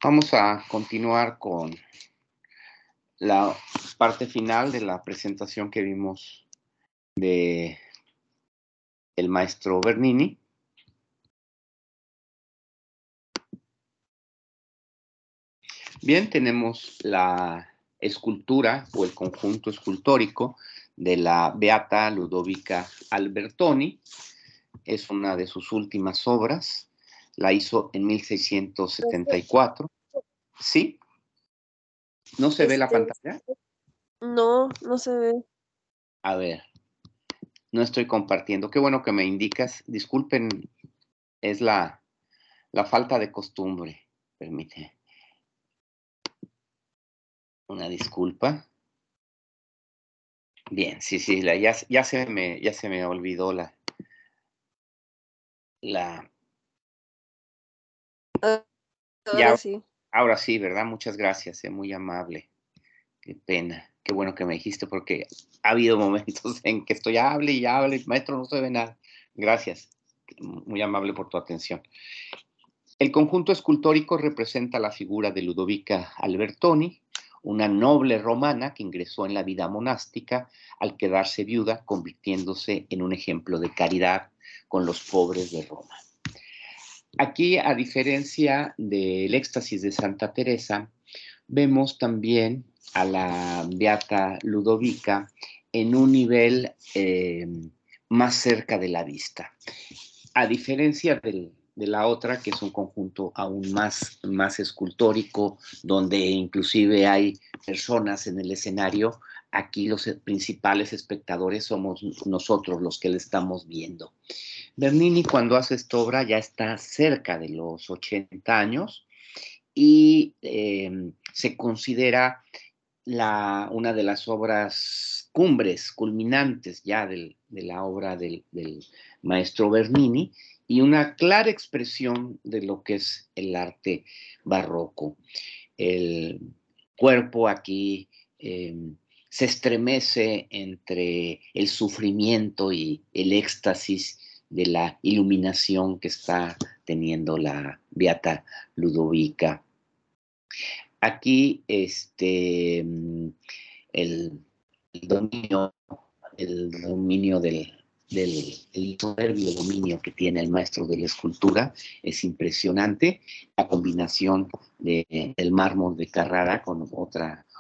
Vamos a continuar con la parte final de la presentación que vimos de el maestro Bernini. Bien, tenemos la escultura o el conjunto escultórico de la Beata Ludovica Albertoni. Es una de sus últimas obras. La hizo en 1674. ¿Sí? ¿No se ve la pantalla? No, no se ve. A ver, no estoy compartiendo. Qué bueno que me indicas. Disculpen, es la falta de costumbre. Permite. Una disculpa. Bien, sí, ya se me olvidó la, Ahora ya, sí. ahora sí, ¿verdad? Muchas gracias, muy amable. Qué pena. Qué bueno que me dijiste porque ha habido momentos en que estoy hable, maestro, no se ve nada. Gracias. Muy amable por tu atención. El conjunto escultórico representa la figura de Ludovica Albertoni, una noble romana que ingresó en la vida monástica al quedarse viuda, convirtiéndose en un ejemplo de caridad con los pobres de Roma. Aquí, a diferencia del éxtasis de Santa Teresa, vemos también a la Beata Ludovica en un nivel más cerca de la vista. A diferencia de la otra, que es un conjunto aún más escultórico, donde inclusive hay personas en el escenario, aquí los principales espectadores somos nosotros los que le estamos viendo. Bernini, cuando hace esta obra, ya está cerca de los 80 años y se considera una de las obras cumbres, culminantes ya de la obra del maestro Bernini y una clara expresión de lo que es el arte barroco. El cuerpo aquí se estremece entre el sufrimiento y el éxtasis de la iluminación que está teniendo la Beata Ludovica. Aquí el, el dominio, el soberbio dominio que tiene el maestro de la escultura es impresionante. La combinación del mármol de Carrara con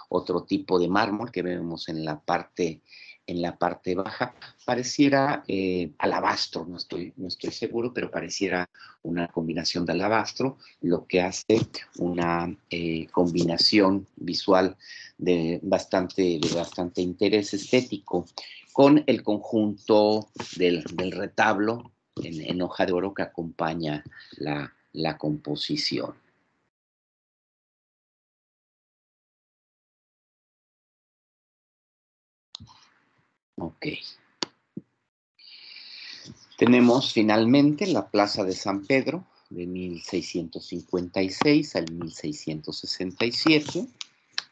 otro tipo de mármol que vemos en la parte baja, pareciera alabastro, no estoy seguro, pero pareciera una combinación de alabastro, lo que hace una combinación visual de bastante interés estético con el conjunto del retablo en hoja de oro que acompaña la composición. Ok. Tenemos finalmente la Plaza de San Pedro de 1656 al 1667.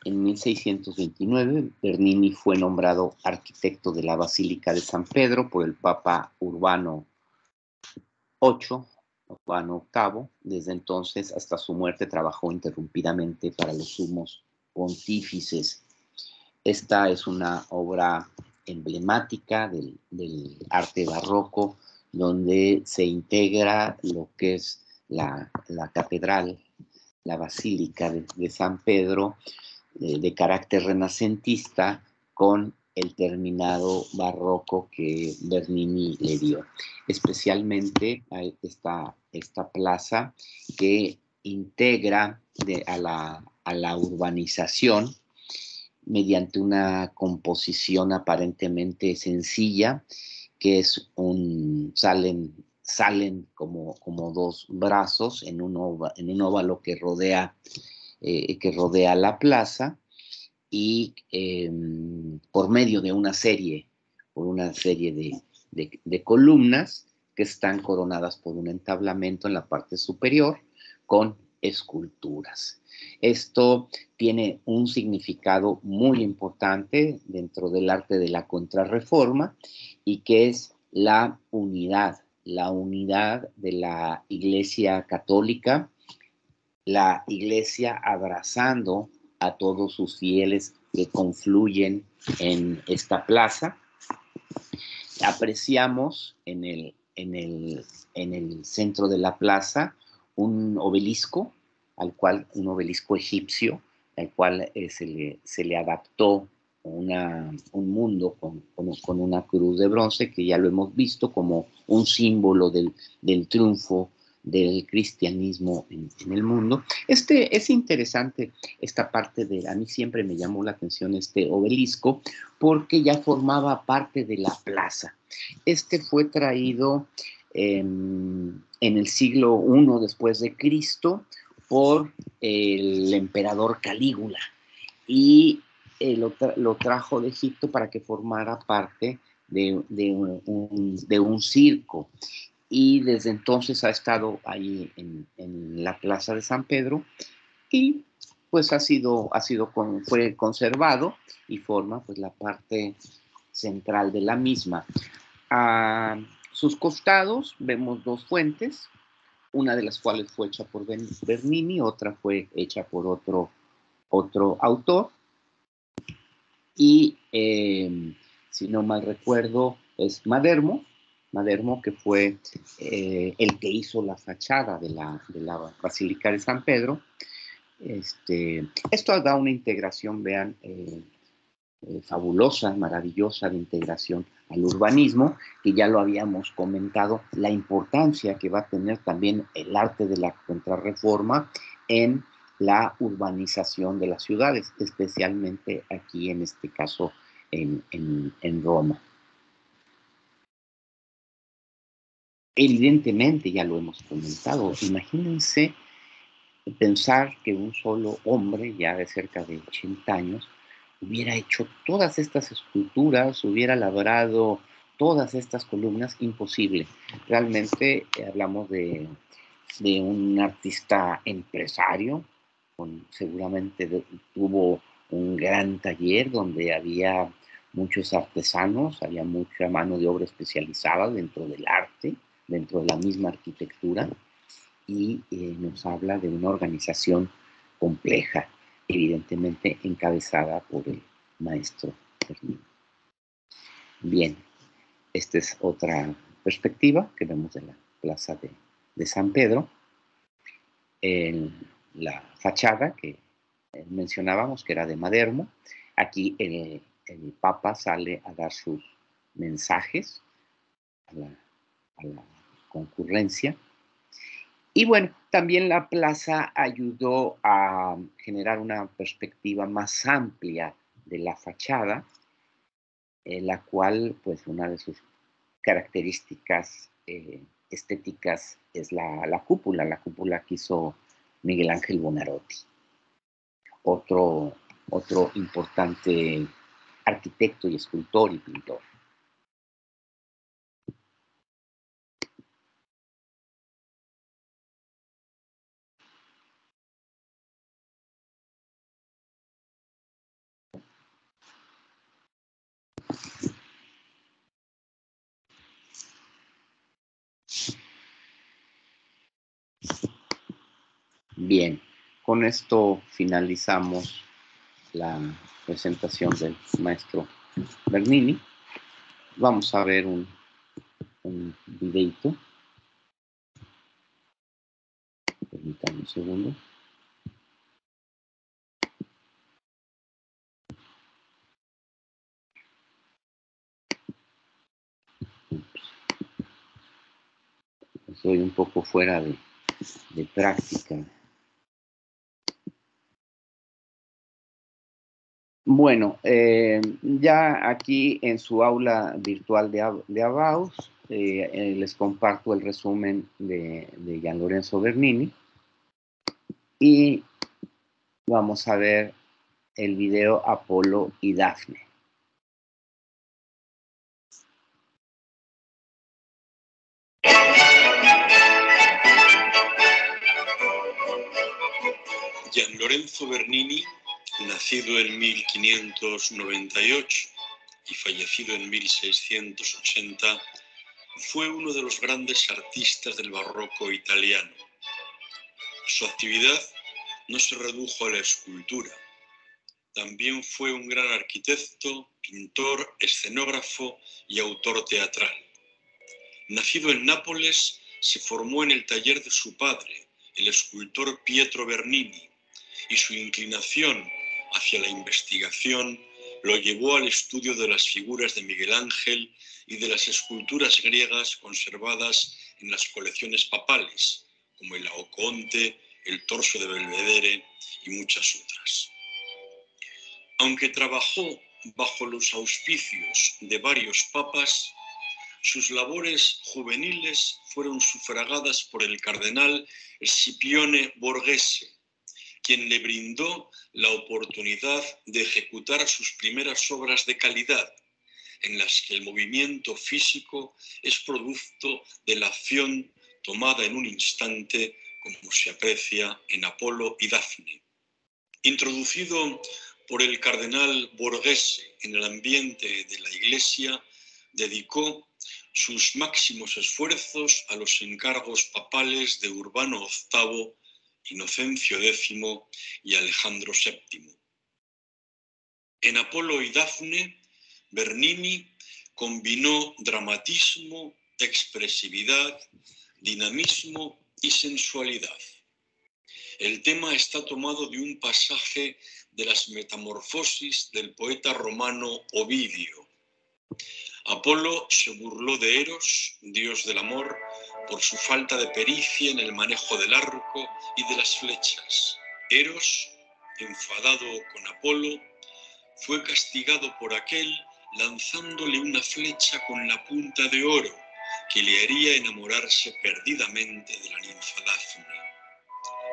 En 1629, Bernini fue nombrado arquitecto de la Basílica de San Pedro por el Papa Urbano VIII. Desde entonces hasta su muerte trabajó interrumpidamente para los sumos pontífices. Esta es una obra emblemática del arte barroco, donde se integra lo que es la catedral, la Basílica de San Pedro, de carácter renacentista, con el terminado barroco que Bernini le dio. Especialmente esta plaza que integra a la urbanización mediante una composición aparentemente sencilla, que es salen como dos brazos en un óvalo que rodea la plaza y por medio de una serie de columnas que están coronadas por un entablamento en la parte superior con esculturas. Esto tiene un significado muy importante dentro del arte de la Contrarreforma y que es la unidad de la Iglesia Católica la iglesia abrazando a todos sus fieles que confluyen en esta plaza. Apreciamos en el centro de la plaza un obelisco, un obelisco egipcio, al cual se le adaptó un mundo con una cruz de bronce, que ya lo hemos visto como un símbolo del triunfo del cristianismo en el mundo. Es interesante esta parte a mí siempre me llamó la atención este obelisco, porque ya formaba parte de la plaza. Este fue traído en el siglo I después de Cristo por el emperador Calígula, y lo trajo de Egipto para que formara parte de un circo. Y desde entonces ha estado ahí en la Plaza de San Pedro, y pues fue conservado y forma pues la parte central de la misma. A sus costados vemos dos fuentes, una de las cuales fue hecha por Bernini, otra fue hecha por otro autor, y si no mal recuerdo es Maderno, que fue el que hizo la fachada de la Basílica de San Pedro. Esto da una integración, vean, fabulosa, maravillosa, de integración al urbanismo, que ya lo habíamos comentado, la importancia que va a tener también el arte de la Contrarreforma en la urbanización de las ciudades, especialmente aquí en este caso en Roma. Evidentemente, ya lo hemos comentado, imagínense pensar que un solo hombre, ya de cerca de 80 años, hubiera hecho todas estas esculturas, hubiera labrado todas estas columnas. Imposible. Realmente hablamos de un artista empresario, seguramente tuvo un gran taller donde había muchos artesanos, había mucha mano de obra especializada dentro del arte, dentro de la misma arquitectura, y nos habla de una organización compleja, evidentemente encabezada por el maestro Bernini. Bien, esta es otra perspectiva que vemos de la plaza de San Pedro. En la fachada que mencionábamos, que era de Maderno, aquí el Papa sale a dar sus mensajes a la concurrencia. Y bueno, también la plaza ayudó a generar una perspectiva más amplia de la fachada, la cual, pues, una de sus características estéticas es la cúpula que hizo Miguel Ángel Buonarroti, otro importante arquitecto y escultor y pintor. Bien, con esto finalizamos la presentación del maestro Bernini. Vamos a ver un videito. Permítanme un segundo. Estoy un poco fuera de práctica. Bueno, ya aquí en su aula virtual de Abaus, les comparto el resumen de Gian Lorenzo Bernini, y vamos a ver el video Apolo y Dafne. Gian Lorenzo Bernini, nacido en 1598 y fallecido en 1680, fue uno de los grandes artistas del barroco italiano. Su actividad no se redujo a la escultura. También fue un gran arquitecto, pintor, escenógrafo y autor teatral. Nacido en Nápoles, se formó en el taller de su padre, el escultor Pietro Bernini, y su inclinación hacia la investigación lo llevó al estudio de las figuras de Miguel Ángel y de las esculturas griegas conservadas en las colecciones papales, como el Laocoonte, el torso de Belvedere y muchas otras. Aunque trabajó bajo los auspicios de varios papas, sus labores juveniles fueron sufragadas por el cardenal Scipione Borghese, quien le brindó la oportunidad de ejecutar sus primeras obras de calidad, en las que el movimiento físico es producto de la acción tomada en un instante, como se aprecia en Apolo y Dafne. Introducido por el cardenal Borghese en el ambiente de la Iglesia, dedicó sus máximos esfuerzos a los encargos papales de Urbano VIII, Inocencio X y Alejandro VII. En Apolo y Dafne, Bernini combinó dramatismo, expresividad, dinamismo y sensualidad. El tema está tomado de un pasaje de las Metamorfosis del poeta romano Ovidio. Apolo se burló de Eros, dios del amor, por su falta de pericia en el manejo del arco y de las flechas. Eros, enfadado con Apolo, fue castigado por aquel lanzándole una flecha con la punta de oro que le haría enamorarse perdidamente de la ninfa Dafne.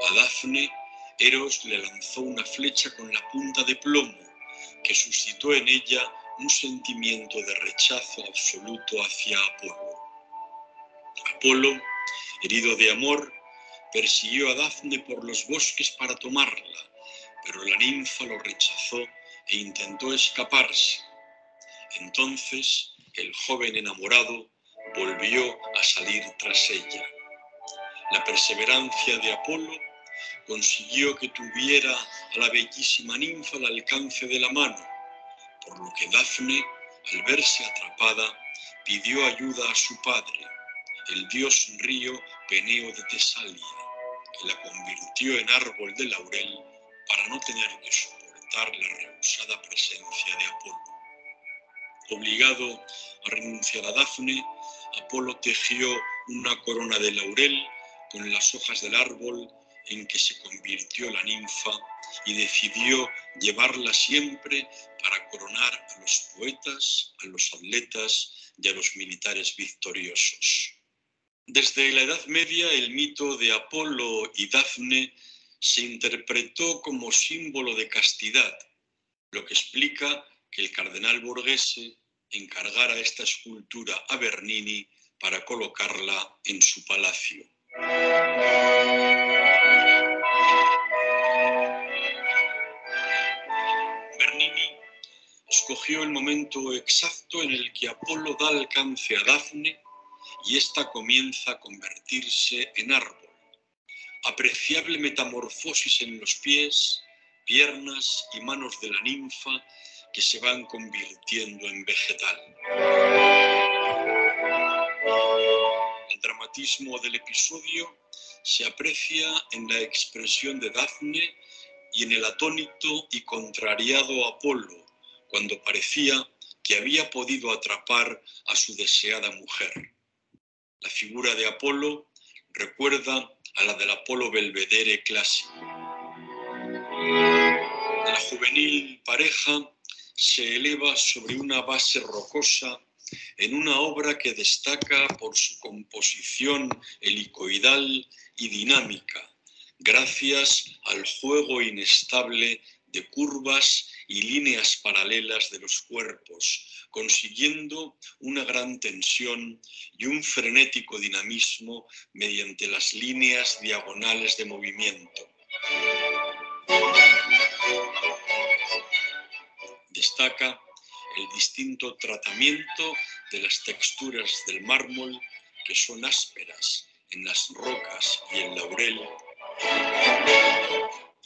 A Dafne, Eros le lanzó una flecha con la punta de plomo que suscitó en ella un sentimiento de rechazo absoluto hacia Apolo. Apolo, herido de amor, persiguió a Dafne por los bosques para tomarla, pero la ninfa lo rechazó e intentó escaparse. Entonces, el joven enamorado volvió a salir tras ella. La perseverancia de Apolo consiguió que tuviera a la bellísima ninfa al alcance de la mano, por lo que Dafne, al verse atrapada, pidió ayuda a su padre, el dios río Peneo de Tesalia, que la convirtió en árbol de laurel para no tener que soportar la rehusada presencia de Apolo. Obligado a renunciar a Dafne, Apolo tejió una corona de laurel con las hojas del árbol en que se convirtió la ninfa y decidió llevarla siempre para coronar a los poetas, a los atletas y a los militares victoriosos. Desde la Edad Media, el mito de Apolo y Dafne se interpretó como símbolo de castidad, lo que explica que el cardenal Borghese encargara esta escultura a Bernini para colocarla en su palacio. Bernini escogió el momento exacto en el que Apolo da alcance a Dafne y ésta comienza a convertirse en árbol. Apreciable metamorfosis en los pies, piernas y manos de la ninfa que se van convirtiendo en vegetal. El dramatismo del episodio se aprecia en la expresión de Dafne y en el atónito y contrariado Apolo, cuando parecía que había podido atrapar a su deseada mujer. La figura de Apolo recuerda a la del Apolo Belvedere clásico. La juvenil pareja se eleva sobre una base rocosa en una obra que destaca por su composición helicoidal y dinámica, gracias al juego inestable de curvas y líneas paralelas de los cuerpos, consiguiendo una gran tensión y un frenético dinamismo mediante las líneas diagonales de movimiento. Destaca el distinto tratamiento de las texturas del mármol, que son ásperas en las rocas y el laurel,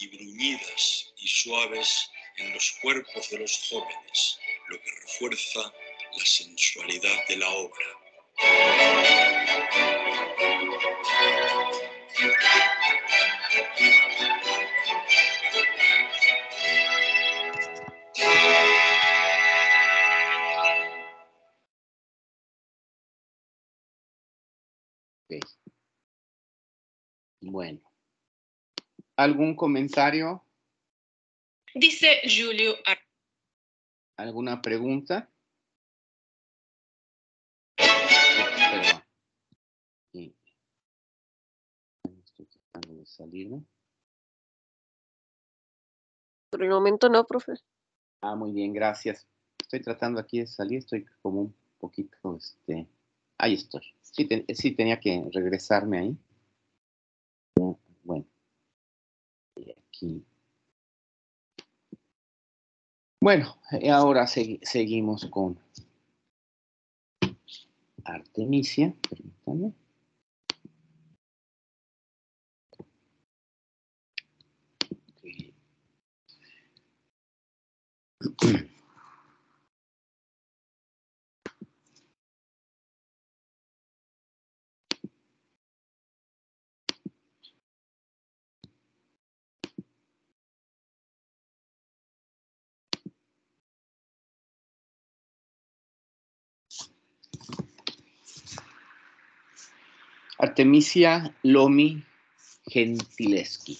y bruñidas y suaves en los cuerpos de los jóvenes, lo que refuerza la sensualidad de la obra. Okay. Bueno, ¿algún comentario? Dice Giulio. ¿Alguna pregunta? Perdón. Sí. Estoy tratando de salirme. Por el momento no, profe. Ah, muy bien, gracias. Estoy tratando aquí de salir, estoy como un poquito, ahí estoy. Sí tenía que regresarme ahí. Bueno, y aquí. Bueno, ahora seguimos con Artemisia. Permítanme. Okay. Artemisia Lomi Gentileschi.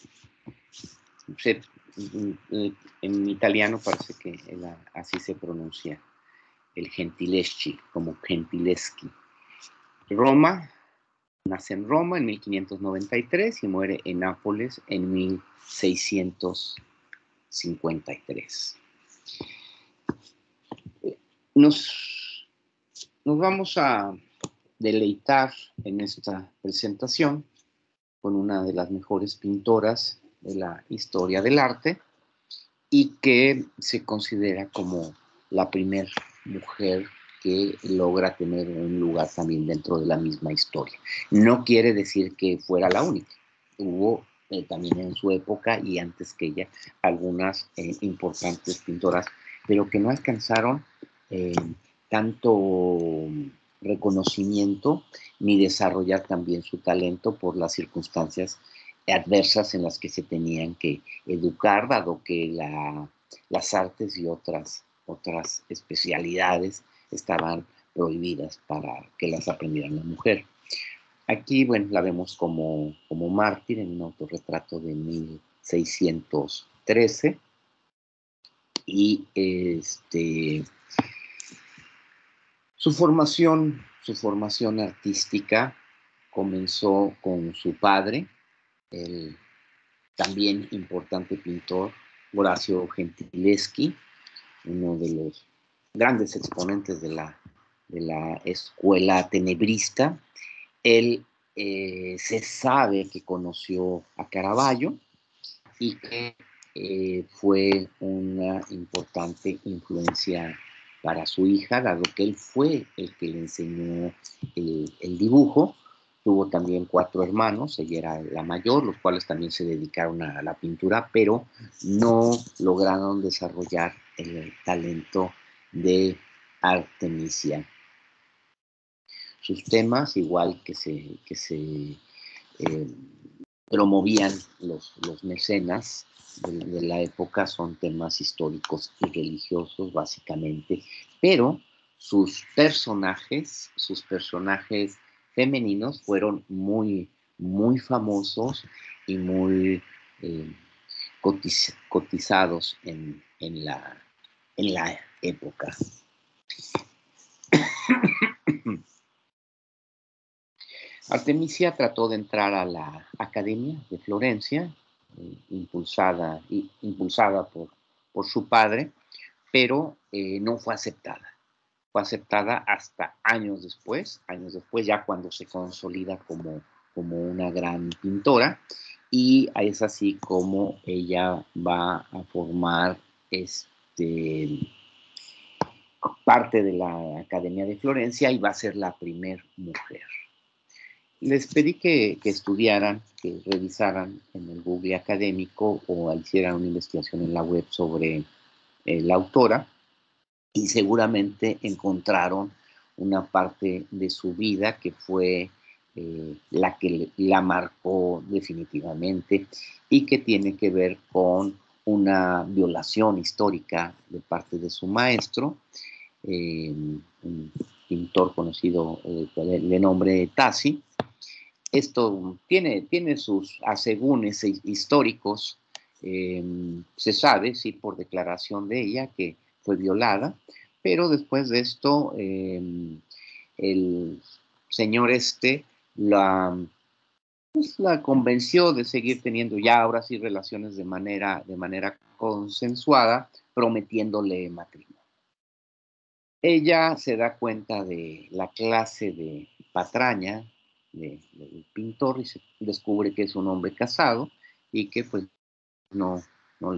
En italiano parece que así se pronuncia el Gentileschi, como Gentileschi. Roma, nace en Roma en 1593 y muere en Nápoles en 1653. Nos vamos a deleitar en esta presentación con una de las mejores pintoras de la historia del arte y que se considera como la primera mujer que logra tener un lugar también dentro de la misma historia. No quiere decir que fuera la única. Hubo también en su época y antes que ella algunas importantes pintoras, pero que no alcanzaron tanto reconocimiento ni desarrollar también su talento por las circunstancias adversas en las que se tenían que educar, dado que las artes y otras especialidades estaban prohibidas para que las aprendiera la mujer. Aquí, bueno, la vemos como mártir en un autorretrato de 1613 y su formación artística comenzó con su padre, el también importante pintor Orazio Gentileschi, uno de los grandes exponentes de la escuela tenebrista. Él se sabe que conoció a Caravaggio y que fue una importante influencia para su hija, dado que él fue el que le enseñó el dibujo. Tuvo también 4 hermanos, ella era la mayor, los cuales también se dedicaron a la pintura, pero no lograron desarrollar el talento de Artemisia. Sus temas, igual que se promovían los mecenas de la época, son temas históricos y religiosos básicamente, pero sus personajes femeninos fueron muy famosos y muy cotizados en la época. Artemisia trató de entrar a la Academia de Florencia, impulsada por su padre, pero no fue aceptada. Fue aceptada hasta años después, ya cuando se consolida como una gran pintora, y es así como ella va a formar parte de la Academia de Florencia y va a ser la primer mujer. les pedí que estudiaran, que revisaran en el Google académico o hicieran una investigación en la web sobre la autora y seguramente encontraron una parte de su vida que fue la que la marcó definitivamente y que tiene que ver con una violación histórica de parte de su maestro, un pintor conocido de nombre Tassi. Esto tiene sus asegúnes históricos. Se sabe, sí, por declaración de ella, que fue violada, pero después de esto, el señor la convenció de seguir teniendo ya ahora sí relaciones de manera consensuada, prometiéndole matrimonio. Ella se da cuenta de la clase de patraña del pintor y se descubre que es un hombre casado y que pues no, no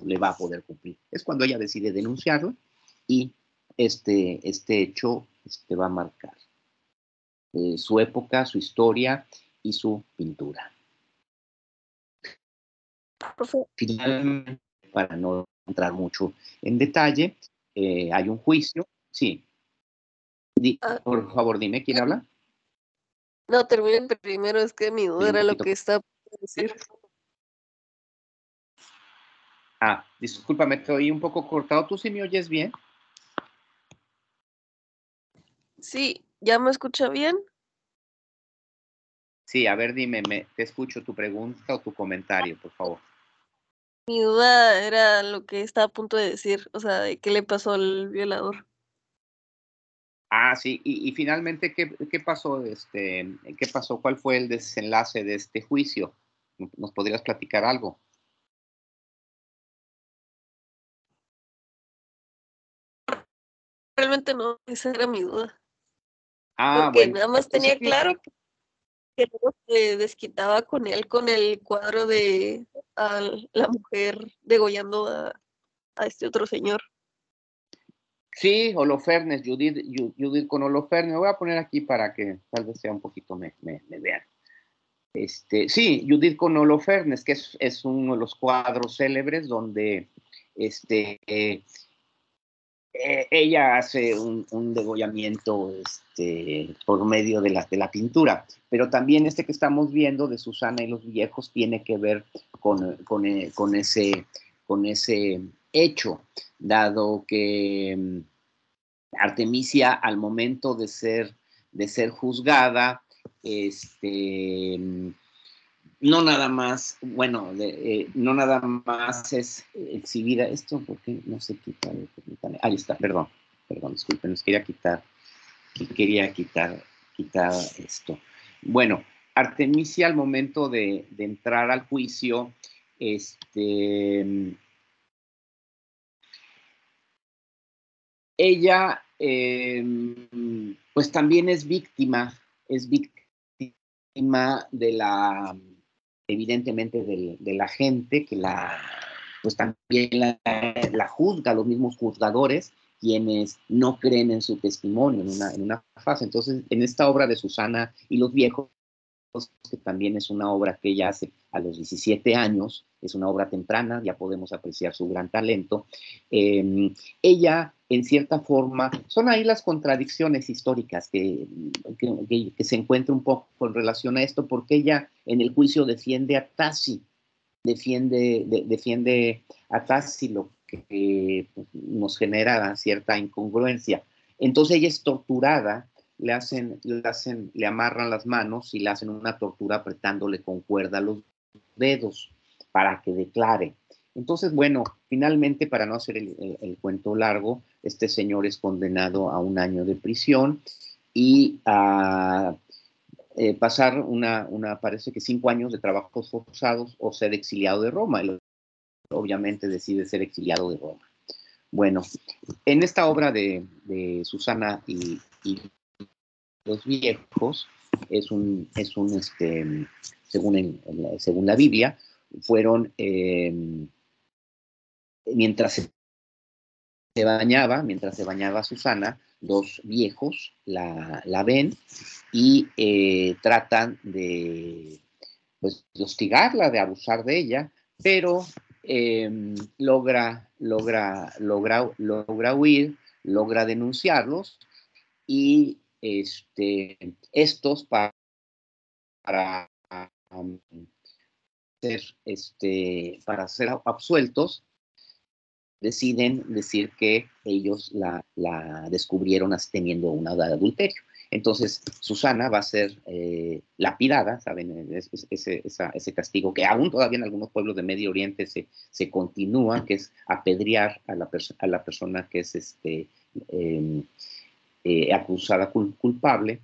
le va a poder cumplir. Es cuando ella decide denunciarlo y este hecho va a marcar su época, su historia y su pintura. Profe, Finalmente, para no entrar mucho en detalle, hay un juicio. Sí, ah, por favor, dime, ¿quién habla? no, terminen primero, es que mi duda Oye, un era lo poquito. que está por decir. Discúlpame, te oí un poco cortado. ¿Tú sí me oyes bien? Sí, ¿ya me escucha bien? Sí, a ver, dime, te escucho tu pregunta o tu comentario, por favor. Mi duda era lo que estaba a punto de decir, o sea, de qué le pasó al violador. Sí, y finalmente, ¿qué pasó? ¿Qué pasó? ¿Cuál fue el desenlace de este juicio? ¿Nos podrías platicar algo? Realmente no, esa era mi duda, porque Bueno, nada más sí, tenía claro que luego se desquitaba con él con el cuadro de la mujer degollando a este otro señor. sí, Holofernes, Judith con Holofernes. Me voy a poner aquí para que tal vez sea un poquito me vean. Sí, Judith con Holofernes, que es uno de los cuadros célebres donde ella hace un degollamiento por medio de la pintura, pero también que estamos viendo de Susana y los viejos tiene que ver con ese hecho, dado que Artemisia al momento de ser juzgada, no nada más, bueno, no nada más es exhibida esto, porque no se quita, permítame. Ahí está, perdón, disculpen, nos quería quitar esto. Bueno, Artemisia al momento de entrar al juicio, ella, pues también es víctima evidentemente, de la gente que pues también la juzga, los mismos juzgadores, quienes no creen en su testimonio en una fase. Entonces, en esta obra de Susana y los viejos, que también es una obra que ella hace a los 17 años, es una obra temprana, ya podemos apreciar su gran talento. Ella, en cierta forma, son ahí las contradicciones históricas que se encuentra un poco con relación a esto, porque ella en el juicio defiende a Tassi, defiende a Tassi, lo que nos genera cierta incongruencia. Entonces ella es torturada, le amarran las manos y le hacen una tortura apretándole con cuerda los dedos para que declare. Entonces, bueno, finalmente, para no hacer el cuento largo, este señor es condenado a 1 año de prisión y a pasar parece que 5 años de trabajos forzados o ser exiliado de Roma. Él obviamente decide ser exiliado de Roma. Bueno, en esta obra de Susana y los viejos, según la Biblia, fueron, mientras se mientras se bañaba Susana, dos viejos la ven y tratan de, pues, de hostigarla, de abusar de ella, pero logra huir, logra denunciarlos y estos para para ser absueltos deciden decir que ellos la descubrieron teniendo una de adulterio. Entonces, Susana va a ser lapidada, ¿saben? Ese castigo que aún todavía en algunos pueblos de Medio Oriente se continúa, que es apedrear a la persona que es acusada culpable,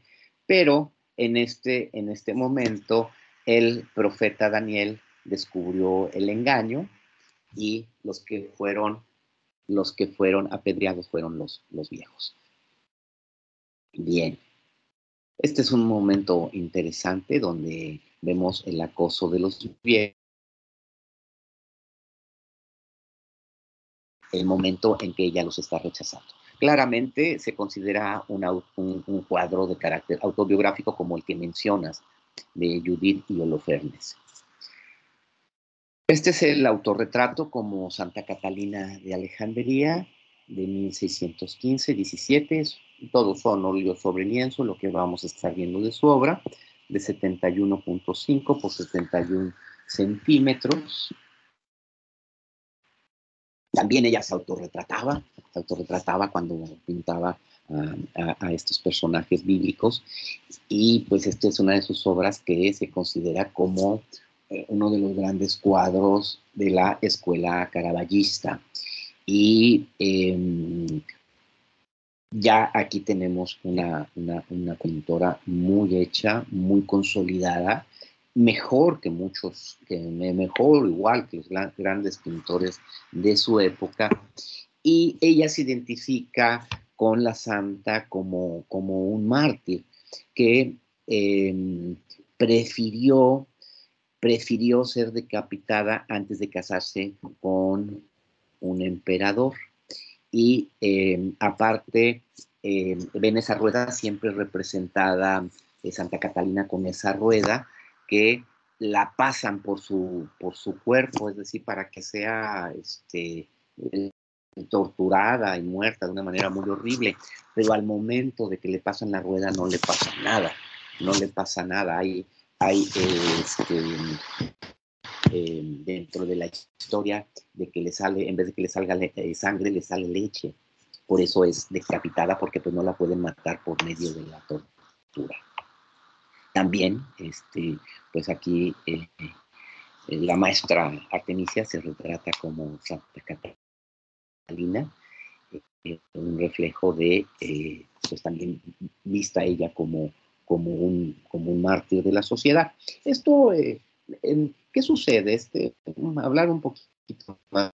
pero en este momento el profeta Daniel descubrió el engaño y los que fueron apedreados fueron los viejos. Bien, este es un momento interesante donde vemos el acoso de los viejos, el momento en que ella los está rechazando. Claramente se considera un cuadro de carácter autobiográfico como el que mencionas, de Judith y Holofernes. Este es el autorretrato como Santa Catalina de Alejandría de 1615-17. Todos son óleos sobre lienzo, lo que vamos a estar viendo de su obra, de 71.5 por 71 centímetros. También ella se autorretrataba cuando pintaba a estos personajes bíblicos, y pues esta es una de sus obras que se considera como uno de los grandes cuadros de la escuela caravallista. Y ya aquí tenemos una pintora muy hecha, muy consolidada, mejor que mejor igual que los grandes pintores de su época, y ella se identifica con la santa como un mártir que prefirió ser decapitada antes de casarse con un emperador. Y aparte, ven esa rueda siempre representada, Santa Catalina con esa rueda, que la pasan por su cuerpo, es decir, para que sea torturada y muerta de una manera muy horrible, pero al momento de que le pasan la rueda no le pasa nada, hay dentro de la historia de que le sale, en vez de que le salga sangre, le sale leche. Por eso es decapitada, porque pues no la pueden matar por medio de la tortura. También, pues aquí la maestra Artemisia se retrata como Santa Catalina, un reflejo de, pues también vista ella como un mártir de la sociedad. Esto, ¿qué sucede? Hablar un poquito más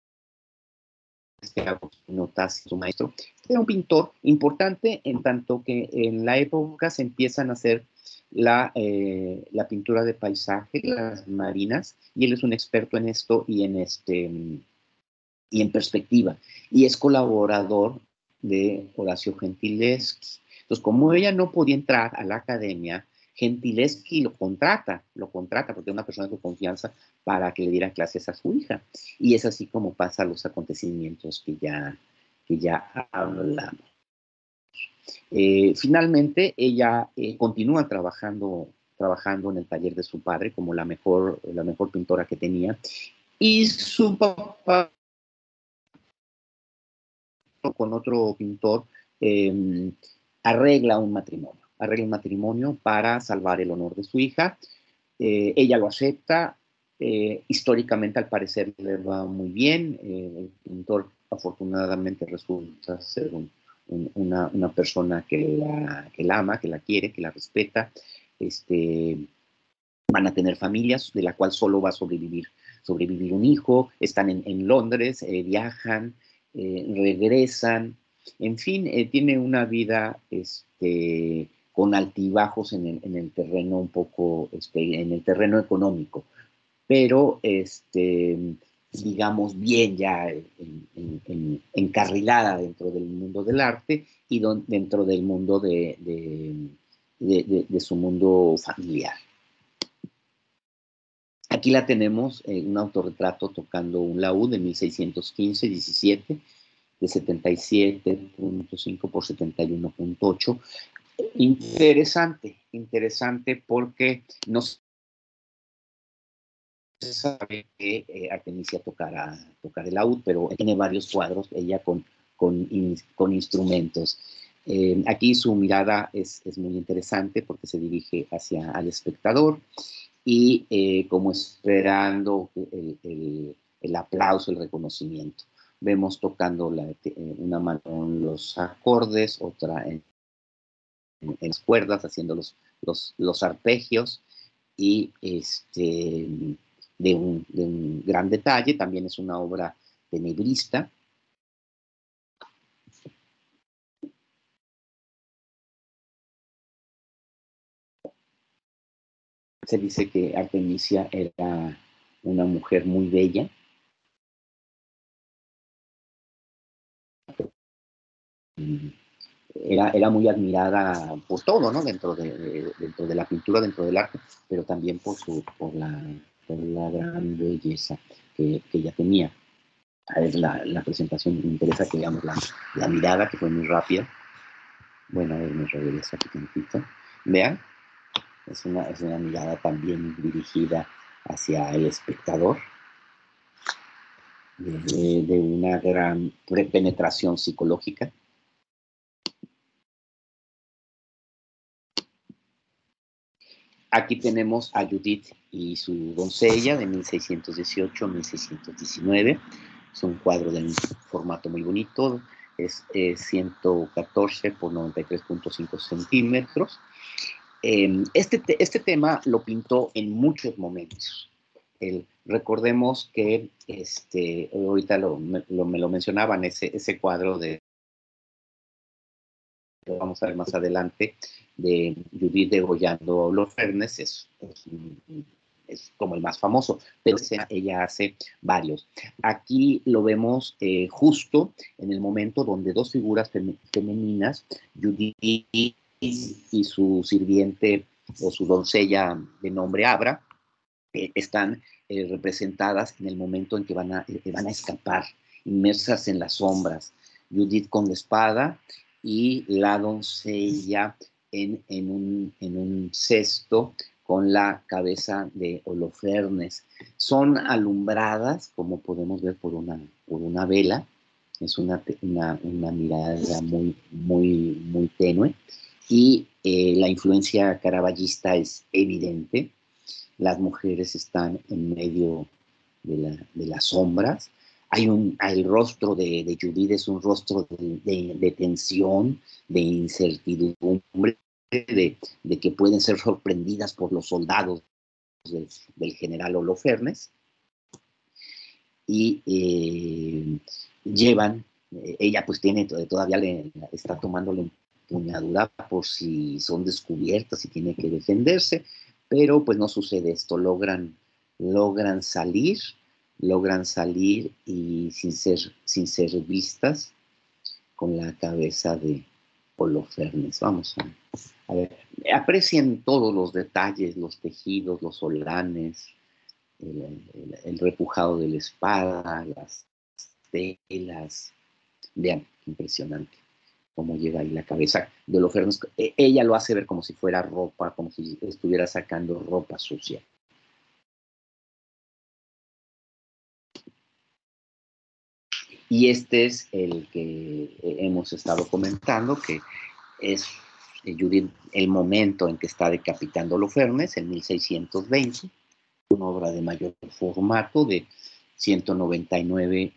de notas, su maestro, era un pintor importante en tanto que en la época se empiezan a hacer la pintura de paisaje, las marinas, y él es un experto en esto y en perspectiva, y es colaborador de Horacio Gentileschi. Entonces, como ella no podía entrar a la academia, Gentileschi lo contrata porque es una persona de su confianza para que le diera clases a su hija. Y es así como pasan los acontecimientos que ya hablamos. Finalmente, ella continúa trabajando en el taller de su padre como la mejor pintora que tenía, y su papá, con otro pintor, arregla un matrimonio para salvar el honor de su hija. Ella lo acepta. Históricamente, al parecer, le va muy bien. El pintor, afortunadamente, resulta ser una persona que la ama, que la quiere, que la respeta. Van a tener familias, de la cual solo va a sobrevivir un hijo. Están en Londres, viajan, regresan. En fin, tiene una vida con altibajos en el terreno un poco, en el terreno económico. Pero digamos, bien ya encarrilada dentro del mundo del arte y dentro del mundo de su mundo familiar. Aquí la tenemos, un autorretrato tocando un laúd de 1615-17, de 77.5 por 71.8. Interesante porque no se sabe que Artemisia tocara el laúd, pero tiene varios cuadros, ella con instrumentos. Aquí su mirada es muy interesante porque se dirige hacia el espectador y como esperando el aplauso, el reconocimiento. Vemos tocando una mano en los acordes, otra en las cuerdas, haciendo los arpegios, y de un gran detalle. También es una obra tenebrista. Se dice que Artemisia era una mujer muy bella. Era muy admirada por todo, ¿no? Dentro de la pintura, dentro del arte, pero también por la gran belleza que ella tenía. A ver, la presentación, me interesa que veamos la mirada, que fue muy rápida. Bueno, a ver, me regreso aquí tantito. Vean, es una mirada también dirigida hacia el espectador, de una gran penetración psicológica. Aquí tenemos a Judith y su doncella de 1618-1619. Es un cuadro de un formato muy bonito, es 114 por 93.5 centímetros. Este tema lo pintó en muchos momentos. Recordemos que ahorita me lo mencionaban, ese cuadro lo vamos a ver más adelante, de Judith degollando a Holofernes, es como el más famoso, pero ella hace varios. Aquí lo vemos justo en el momento donde dos figuras femeninas, Judith y su sirviente o su doncella de nombre Abra, están representadas en el momento en que van a escapar, inmersas en las sombras. Judith con la espada y la doncella en un cesto con la cabeza de Holofernes. Son alumbradas, como podemos ver, por una vela. Es una mirada muy tenue. Y la influencia caravallista es evidente. Las mujeres están en medio de las sombras. El rostro de Judith es un rostro de tensión, de incertidumbre, de que pueden ser sorprendidas por los soldados del general Holofernes. Y ella pues todavía está tomando la empuñadura por si son descubiertas y tiene que defenderse, pero pues no sucede esto, logran salir y sin ser vistas, con la cabeza de Holofernes. Vamos a ver, aprecien todos los detalles, los tejidos, los solanes, el repujado de la espada, las telas. Vean, impresionante cómo lleva ahí la cabeza de Holofernes. Ella lo hace ver como si fuera ropa, como si estuviera sacando ropa sucia. Y este es el que hemos estado comentando, que es Judith, el momento en que está decapitando a Holofernes, en 1620, una obra de mayor formato, de 199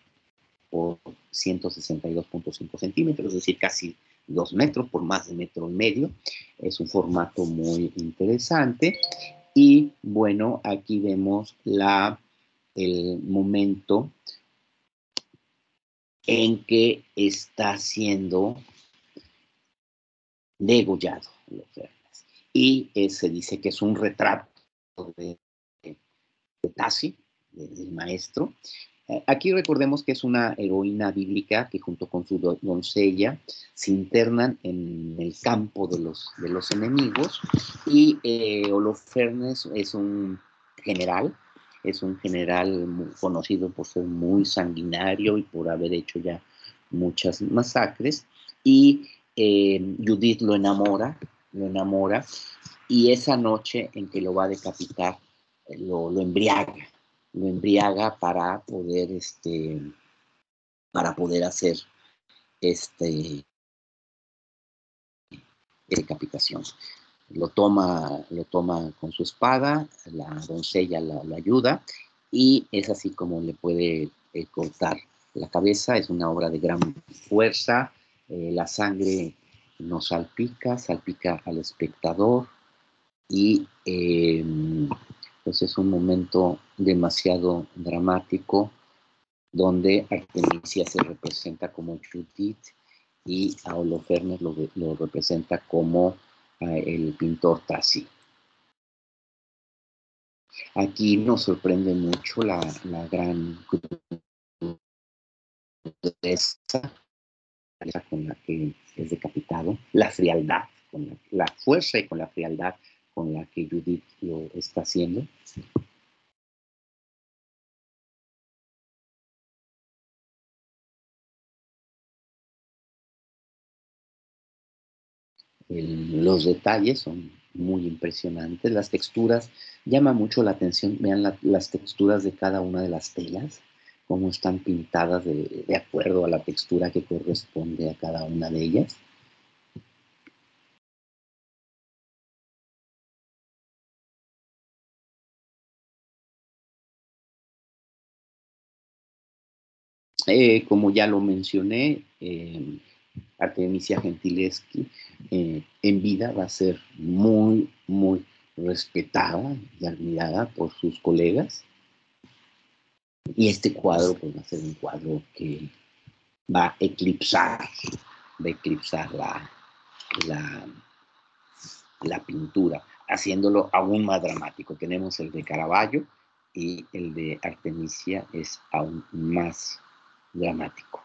por 162.5 centímetros, es decir, casi 2 metros por más de 1,5 metros. Es un formato muy interesante. Y bueno, aquí vemos el momento en que está siendo degollado Holofernes. Y se dice que es un retrato de Tassi, del maestro. Aquí recordemos que es una heroína bíblica que junto con su doncella se internan en el campo de los enemigos y Holofernes es un general conocido por ser muy sanguinario y por haber hecho ya muchas masacres, y Judith lo enamora, y esa noche en que lo va a decapitar, lo embriaga para poder hacer decapitación. Lo toma con su espada, la doncella la ayuda, y es así como le puede cortar la cabeza. Es una obra de gran fuerza, la sangre nos salpica al espectador, y pues es un momento demasiado dramático donde Artemisia se representa como Judith y a Holofernes lo representa como el pintor Tassi. Aquí nos sorprende mucho la gran crudeza con la que es decapitado, la frialdad, con la fuerza y con la frialdad con la que Judith lo está haciendo. Los detalles son muy impresionantes, las texturas, llama mucho la atención, vean las texturas de cada una de las telas, cómo están pintadas de acuerdo a la textura que corresponde a cada una de ellas. Como ya lo mencioné, Artemisia Gentileschi en vida va a ser muy, muy respetada y admirada por sus colegas. Y este cuadro pues, va a ser un cuadro que va a eclipsar la pintura, haciéndolo aún más dramático. Tenemos el de Caravaggio y el de Artemisia es aún más dramático.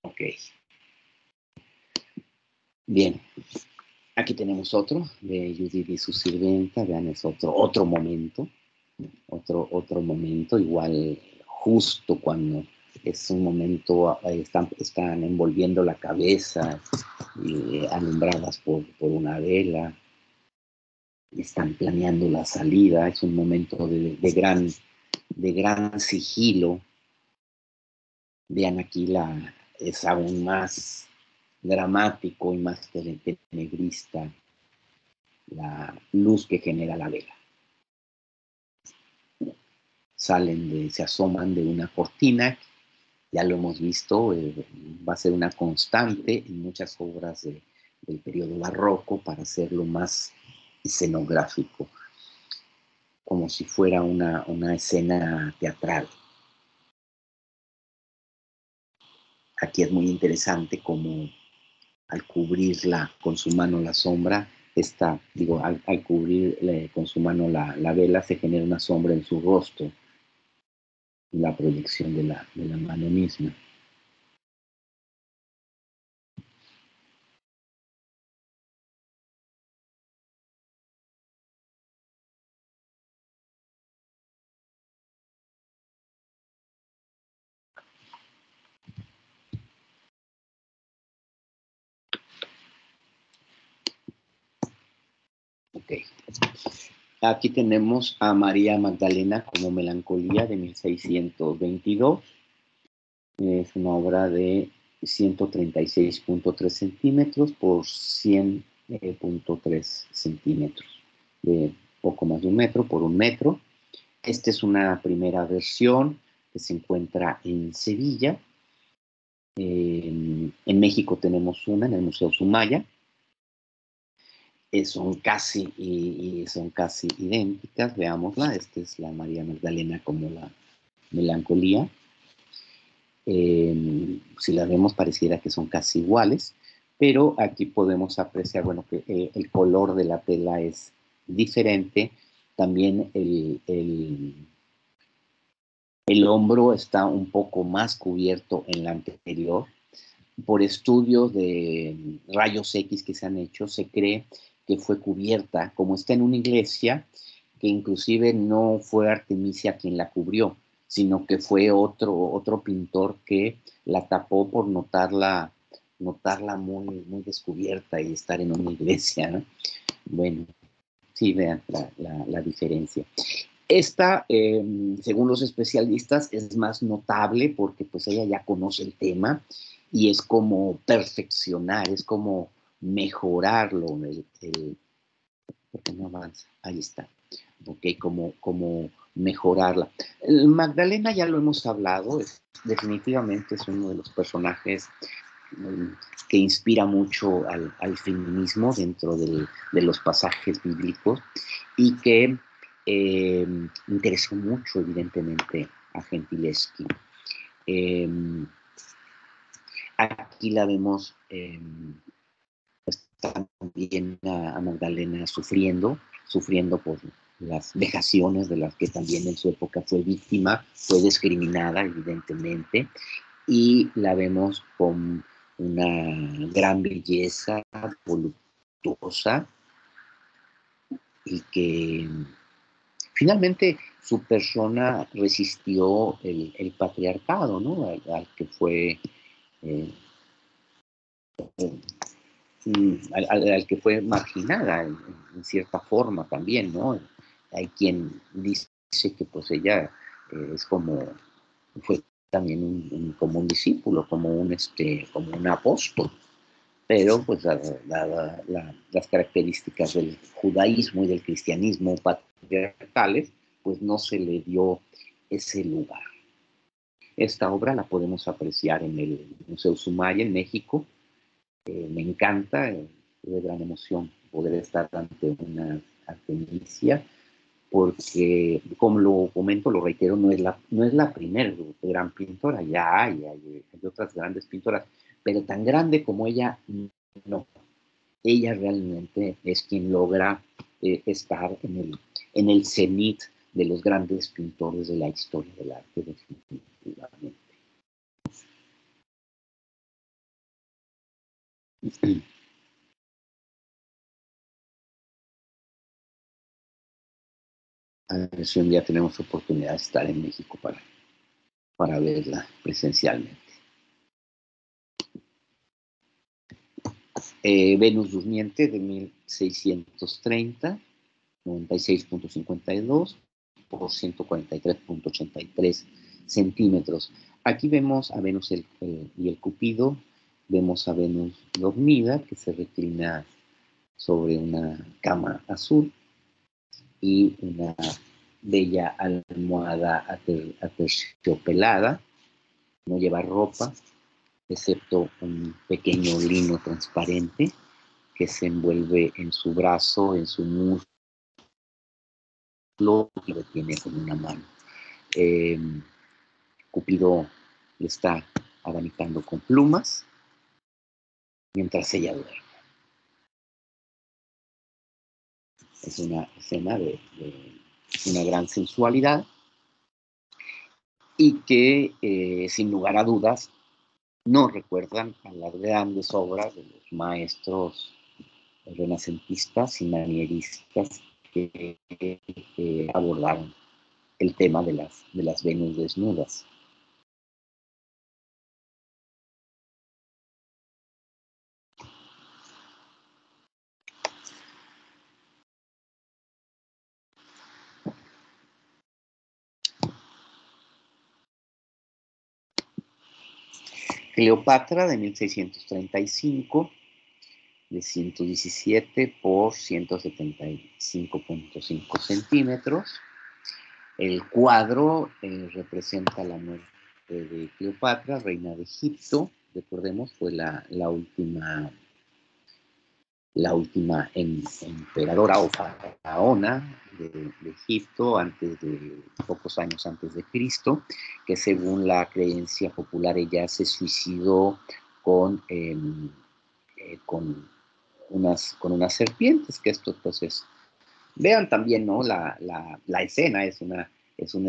Ok. Bien. Aquí tenemos otro de Judith y su sirvienta. Vean, es otro momento. Otro momento, igual justo cuando es un momento, están envolviendo la cabeza, alumbradas por una vela, están planeando la salida. Es un momento de gran sigilo. Vean aquí es aún más dramático y más tenebrista la luz que genera la vela. Se asoman de una cortina, ya lo hemos visto, va a ser una constante en muchas obras del periodo barroco para hacerlo más escenográfico, como si fuera una escena teatral. Aquí es muy interesante como al cubrirla con su mano la sombra, al cubrir con su mano la vela, se genera una sombra en su rostro, la proyección de la mano misma. Ok. Aquí tenemos a María Magdalena como Melancolía de 1622. Es una obra de 136.3 centímetros por 100.3 centímetros, de poco más de 1 metro por 1 metro. Esta es una primera versión que se encuentra en Sevilla. En México tenemos una en el Museo Sumaya. Son casi idénticas, veámosla. Esta es la María Magdalena como la Melancolía. Si las vemos pareciera que son casi iguales, pero aquí podemos apreciar, bueno, que el color de la tela es diferente. También el hombro está un poco más cubierto en la anterior. Por estudios de rayos X que se han hecho, se cree que fue cubierta, como está en una iglesia, que inclusive no fue Artemisia quien la cubrió, sino que fue otro pintor que la tapó por notarla muy, muy descubierta y estar en una iglesia, ¿no? Bueno, sí, vean la diferencia. Esta, según los especialistas, es más notable porque pues ella ya conoce el tema y es como perfeccionar, es como mejorarlo. ¿Por qué no avanza? Ahí está. Ok, como mejorarla. Magdalena ya lo hemos hablado, definitivamente es uno de los personajes que inspira mucho al feminismo dentro de los pasajes bíblicos y que interesó mucho, evidentemente, a Gentileschi. Aquí la vemos pues, también a Magdalena sufriendo por las vejaciones de las que también en su época fue víctima, fue discriminada, evidentemente, y la vemos con una gran belleza, voluptuosa, y que finalmente su persona resistió el patriarcado, ¿no? Al que fue, al que fue marginada en cierta forma también, ¿no? Hay quien dice que pues ella es como, fue también como un discípulo, como un apóstol, pero pues dadas las características del judaísmo y del cristianismo patriarcales, pues no se le dio ese lugar. Esta obra la podemos apreciar en el Museo Sumaya en México. Me encanta, de gran emoción poder estar ante una Artemisia, porque, como lo comento, lo reitero, no es la primera gran pintora, ya hay otras grandes pintoras, pero tan grande como ella, no. Ella realmente es quien logra estar en el cenit de los grandes pintores de la historia del arte, definitivamente. A ver si un día tenemos oportunidad de estar en México para verla presencialmente. Venus Durmiente de 1630, 96.52 por 143.83 centímetros. Aquí vemos a Venus y el Cupido, vemos a Venus dormida que se reclina sobre una cama azul y una bella almohada aterciopelada, no lleva ropa, excepto un pequeño lino transparente que se envuelve en su brazo, en su muslo, y lo tiene con una mano. Cupido le está abanicando con plumas mientras ella duerme. Es una escena de una gran sensualidad y que, sin lugar a dudas, nos recuerdan a las grandes obras de los maestros renacentistas y manieristas que abordaron el tema de las Venus desnudas. Cleopatra de 1635, de 117 por 175.5 centímetros. El cuadro representa la muerte de Cleopatra, reina de Egipto. Recordemos, fue la última la última emperadora o faraona de Egipto, pocos años antes de Cristo, que según la creencia popular ella se suicidó con unas serpientes, que esto entonces, vean también, ¿no? La escena es una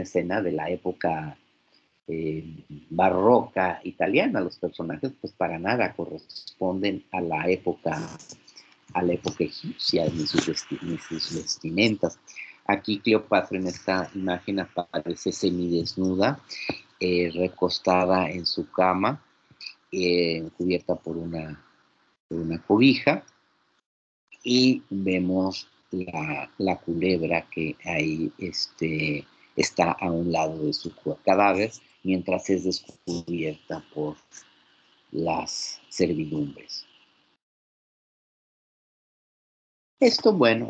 escena de la época barroca italiana. Los personajes pues para nada corresponden a la época egipcia, ni sus vestimentas. Aquí Cleopatra en esta imagen aparece semidesnuda, recostada en su cama, cubierta por una cobija, y vemos la culebra que ahí está a un lado de su cadáver, mientras es descubierta por las servidumbres. Esto, bueno,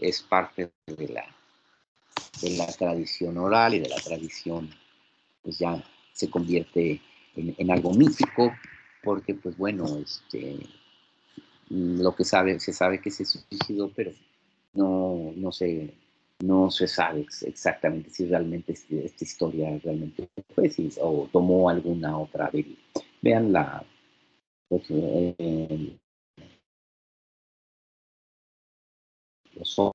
es parte de la tradición oral y de la tradición, pues ya se convierte en algo mítico, porque, pues bueno, lo que se sabe que se suicidó, pero no se sabe exactamente si realmente esta historia realmente fue, o tomó alguna otra deriva. Vean pues, los ojos,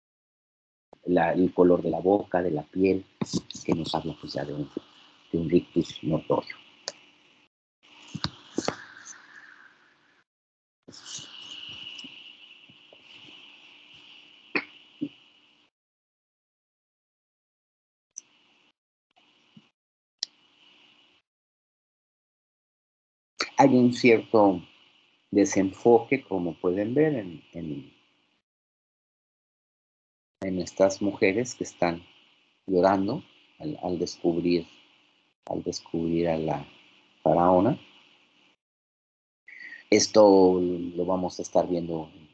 el color de la boca, de la piel, que nos habla pues ya de un rictus notorio. Hay un cierto desenfoque, como pueden ver, en estas mujeres que están llorando al descubrir a la faraona. Esto lo vamos a estar viendo en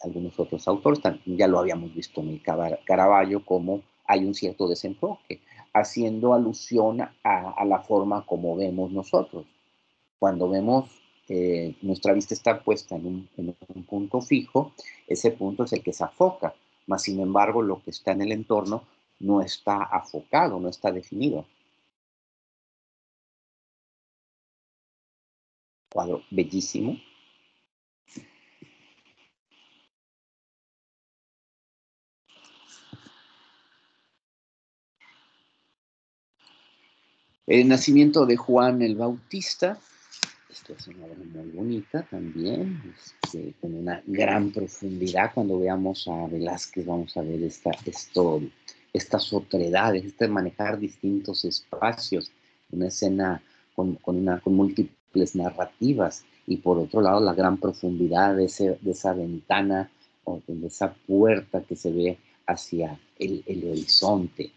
algunos otros autores, ya lo habíamos visto en el Caravaggio, como hay un cierto desenfoque, haciendo alusión a la forma como vemos nosotros. Cuando vemos, nuestra vista está puesta en un punto fijo, ese punto es el que se afoca, mas sin embargo lo que está en el entorno no está afocado, no está definido. Cuadro bellísimo. El nacimiento de Juan el Bautista. Esta es una obra muy bonita también, con una gran profundidad. Cuando veamos a Velázquez vamos a ver estas otredades, manejar distintos espacios, una escena con múltiples narrativas, y por otro lado la gran profundidad de esa ventana o de esa puerta que se ve hacia el horizonte.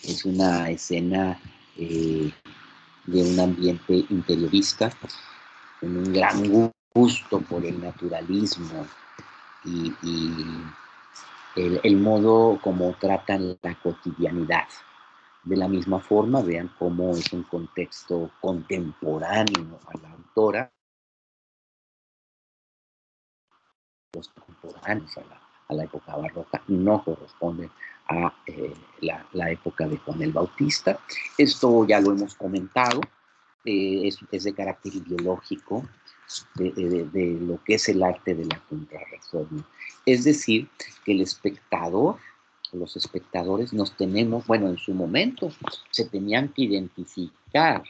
Es una escena de un ambiente interiorista, con un gran gusto por el naturalismo y el modo como tratan la cotidianidad. De la misma forma, vean cómo es un contexto contemporáneo a la autora, los contemporáneos a la época barroca no corresponden a la época de Juan el Bautista. Esto ya lo hemos comentado, es de carácter ideológico de lo que es el arte de la contrarreforma. Es decir, que los espectadores nos tenemos, bueno, en su momento se tenían que identificar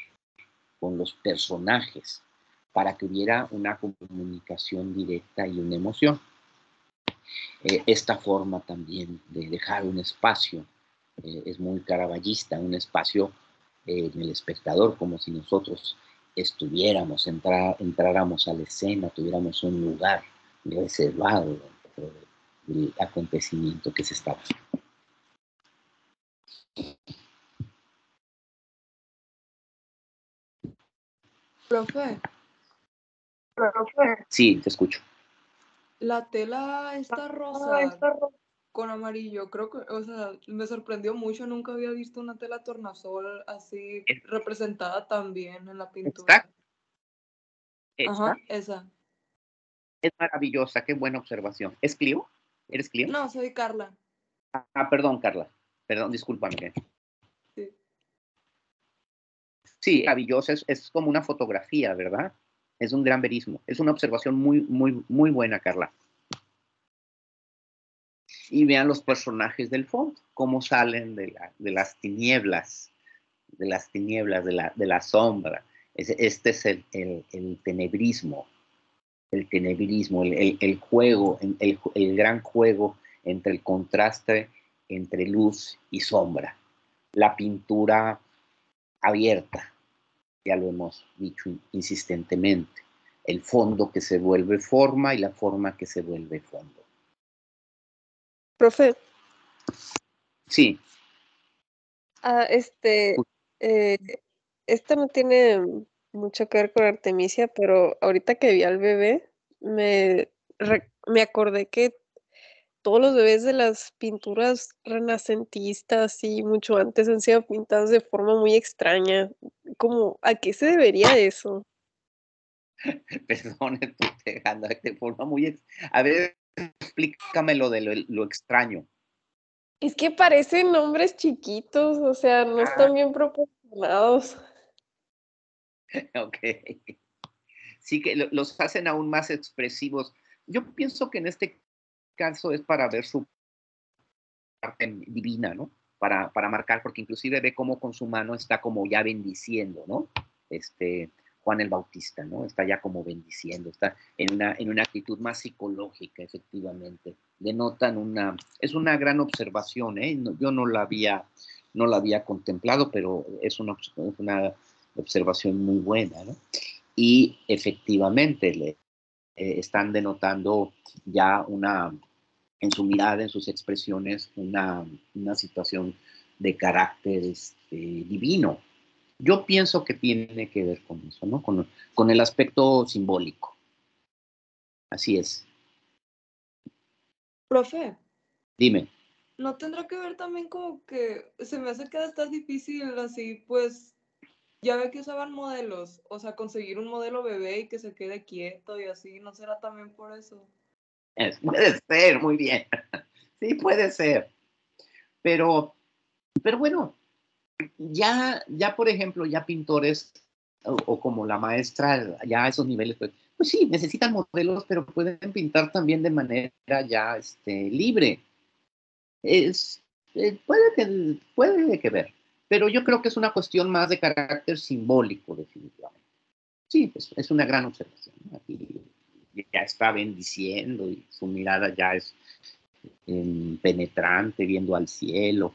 con los personajes para que hubiera una comunicación directa y una emoción. Esta forma también de dejar un espacio es muy caravallista, un espacio en el espectador, como si nosotros entráramos a la escena, tuviéramos un lugar reservado dentro del acontecimiento que se estaba haciendo. Profe, Sí, te escucho. la tela está rosa con amarillo, creo que, o sea, me sorprendió mucho, nunca había visto una tela tornasol así representada tan bien en la pintura. ¿Esta? Ajá, esa. Es maravillosa, qué buena observación. ¿Es Clio? ¿Eres Clio? No, soy Carla. Perdón, Carla. Perdón, discúlpame. Sí. Sí, maravillosa, es como una fotografía, ¿verdad? Es un gran verismo. Es una observación muy, muy, muy buena, Carla. Y vean los personajes del fondo, cómo salen de las tinieblas, de la sombra. Este es el tenebrismo, el juego, el gran juego entre el contraste entre luz y sombra. La pintura abierta, ya lo hemos dicho insistentemente. El fondo que se vuelve forma y la forma que se vuelve fondo. Profe, Sí. Eh, esto no tiene mucho que ver con Artemisia, pero ahorita que vi al bebé, me acordé que todos los bebés de las pinturas renacentistas y mucho antes han sido pintados de forma muy extraña. Como, ¿a qué se debería eso? Perdón, estoy pegando de forma muy... A ver, explícame lo de lo extraño. Es que parecen hombres chiquitos, o sea, no están bien proporcionados. Ok. Sí que los hacen aún más expresivos. Yo pienso que en este caso es para ver su parte divina, ¿no? Para marcar, porque inclusive ve cómo con su mano está como ya bendiciendo, ¿no? Juan el Bautista, ¿no? Está ya como bendiciendo, está en una actitud más psicológica, efectivamente. Denotan es una gran observación, ¿eh? Yo no la había contemplado, pero es una observación muy buena, ¿no? Y efectivamente están denotando ya en su mirada, en sus expresiones, una situación de carácter divino. Yo pienso que tiene que ver con eso, ¿no? Con el aspecto simbólico. Así es. Profe, Dime. ¿no tendrá que ver también como que se me hace que va a estar difícil así, pues, ya ve que usaban modelos, o sea, conseguir un modelo bebé y que se quede quieto y así, ¿no será también por eso? Puede ser, muy bien. Sí, puede ser. Pero bueno, ya por ejemplo, ya pintores o como la maestra, ya a esos niveles, pues sí, necesitan modelos, pero pueden pintar también de manera ya libre. Es, puede que ver, pero yo creo que es una cuestión más de carácter simbólico, definitivamente. Sí, es una gran observación, ¿no? Aquí ya está bendiciendo y su mirada ya es penetrante, viendo al cielo.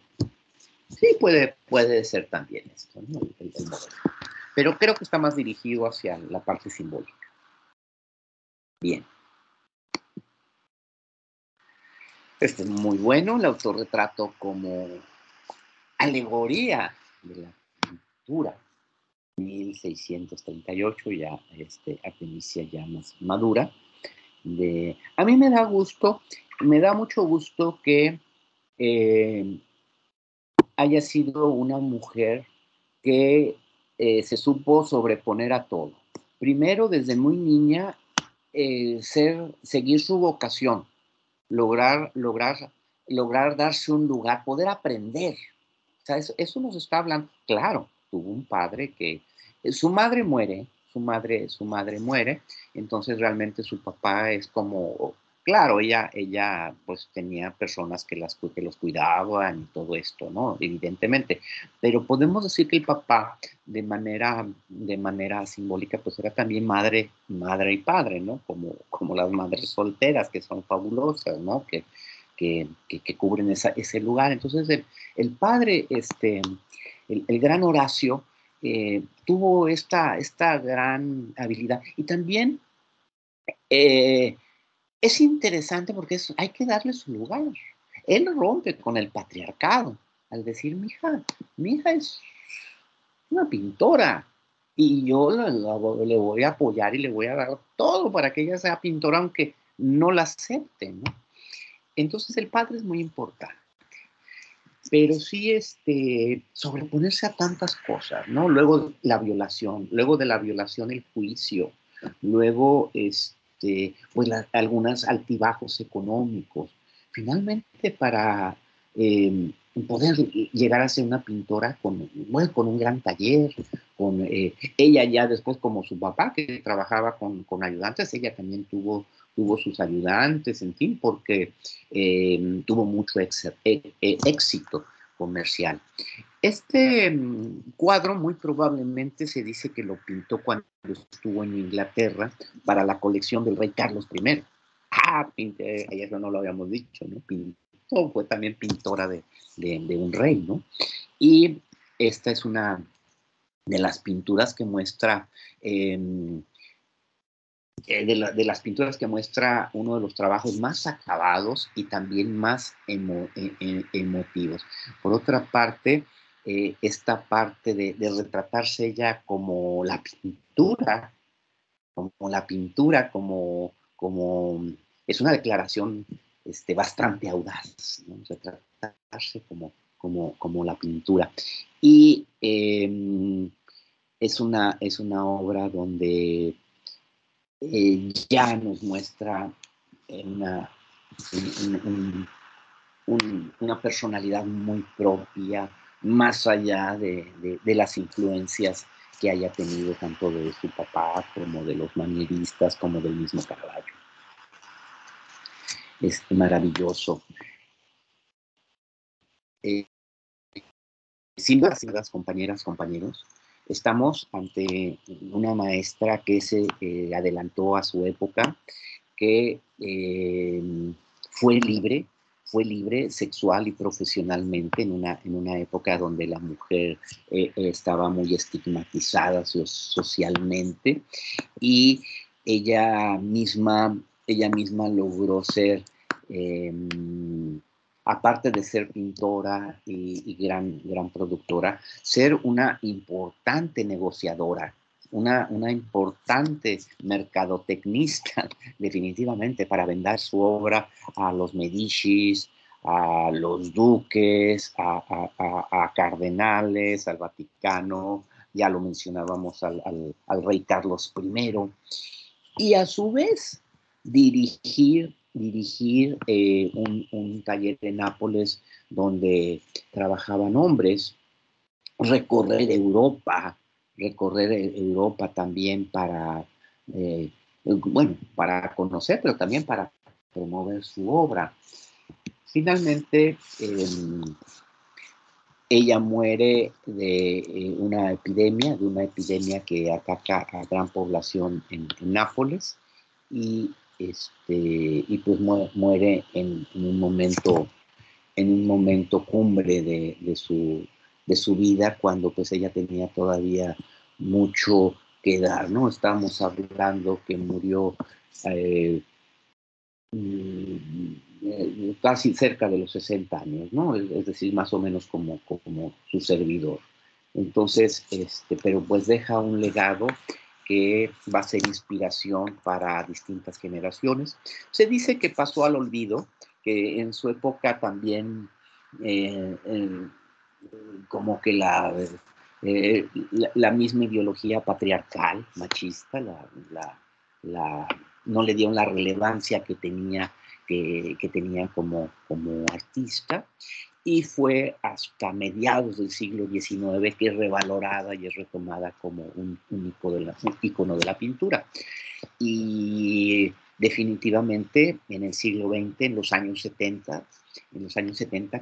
Sí, puede ser también esto, ¿no? El modelo. Pero creo que está más dirigido hacia la parte simbólica. Bien. Este es muy bueno, el autorretrato como alegoría de la pintura. 1638, ya Artemisia ya más madura. A mí me da mucho gusto que haya sido una mujer que se supo sobreponer a todo. Primero, desde muy niña, seguir su vocación, lograr darse un lugar, poder aprender. O sea, eso nos está hablando. Claro, tuvo un padre que su madre muere, su madre muere, entonces realmente su papá es como, claro, ella pues tenía personas que los cuidaban y todo esto, ¿no? Evidentemente, pero podemos decir que el papá de manera simbólica pues era también madre y padre, ¿no? Como las madres solteras que son fabulosas, ¿no? Que cubren ese lugar. Entonces el padre, el gran Horacio, tuvo esta gran habilidad. Y también es interesante porque hay que darle su lugar. Él rompe con el patriarcado al decir, mi hija es una pintora y yo le voy a apoyar y le voy a dar todo para que ella sea pintora, aunque no la acepte, ¿no? Entonces el padre es muy importante. Pero sí sobreponerse a tantas cosas, ¿no? Luego de la violación el juicio, luego pues algunos altibajos económicos. Finalmente, para poder llegar a ser una pintora con un gran taller, ella ya después como su papá que trabajaba con ayudantes, ella también tuvo sus ayudantes, en fin, porque tuvo mucho éxito comercial. Este cuadro muy probablemente se dice que lo pintó cuando estuvo en Inglaterra para la colección del rey Carlos I. Eso no lo habíamos dicho, ¿no? Fue también pintora de un rey, ¿no? Y esta es una de las pinturas que muestra de las pinturas que muestra uno de los trabajos más acabados y también más emotivos. Por otra parte, esta parte de retratarse ella como la pintura, es una declaración bastante audaz, ¿no? Retratarse como la pintura. Y es una obra donde ya nos muestra una personalidad muy propia, más allá de las influencias que haya tenido tanto de su papá como de los manieristas, como del mismo Caravaggio. Es maravilloso. Sin dudas, compañeras, compañeros, estamos ante una maestra que se adelantó a su época, que fue libre sexual y profesionalmente en una época donde la mujer estaba muy estigmatizada socialmente, y ella misma logró ser, aparte de ser pintora y gran productora, ser una importante negociadora, una importante mercadotecnista, definitivamente, para vender su obra a los Medicis, a los duques, a cardenales, al Vaticano, ya lo mencionábamos, al rey Carlos I, y a su vez dirigir un taller en Nápoles donde trabajaban hombres, recorrer Europa también para conocer, pero también para promover su obra. Finalmente, ella muere de una epidemia que ataca a gran población en Nápoles, y pues muere en un momento cumbre de su vida, cuando pues ella tenía todavía mucho que dar, ¿no? Estábamos hablando que murió casi cerca de los 60 años, ¿no? Es decir, más o menos como su servidor. Entonces, pero pues deja un legado que va a ser inspiración para distintas generaciones. Se dice que pasó al olvido, que en su época también como que la misma ideología patriarcal, machista, no le dieron la relevancia que tenía como artista, y fue hasta mediados del siglo XIX que es revalorada y es retomada como un ícono de la pintura. Y definitivamente en el siglo XX, en los años 70,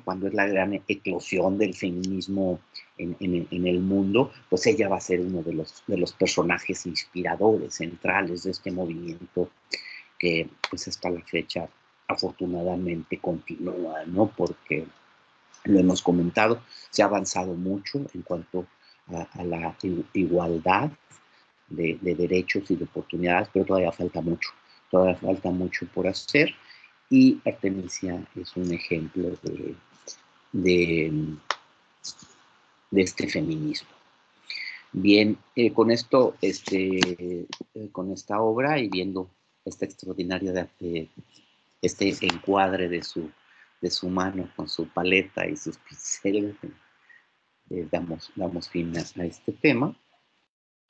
cuando es la gran eclosión del feminismo en el mundo, pues ella va a ser uno de los personajes inspiradores, centrales de este movimiento, que pues hasta la fecha afortunadamente continúa, ¿no? Porque lo hemos comentado, se ha avanzado mucho en cuanto a la igualdad de derechos y de oportunidades, pero todavía falta mucho por hacer, y Artemisia es un ejemplo de este feminismo. Bien, con esto, con esta obra y viendo esta extraordinaria este encuadre de su mano con su paleta y sus pinceles, damos fin a este tema.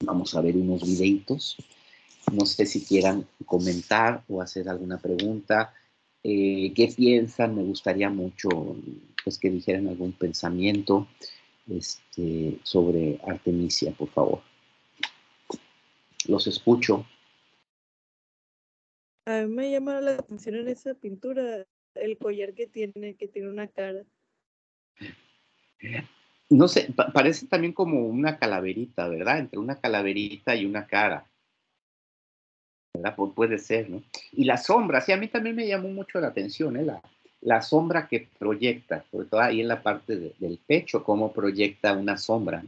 Vamos a ver unos videitos No sé si quieran comentar o hacer alguna pregunta. ¿Qué piensan? Me gustaría mucho pues, que dijeran algún pensamiento sobre Artemisia, por favor. Los escucho. A mí me llama la atención en esa pintura el collar que tiene una cara. No sé, parece también como una calaverita, ¿verdad? Entre una calaverita y una cara. ¿Verdad? Puede ser, ¿no? Y la sombra, sí, a mí también me llamó mucho la atención, ¿eh? La sombra que proyecta, sobre todo ahí en la parte del pecho, cómo proyecta una sombra.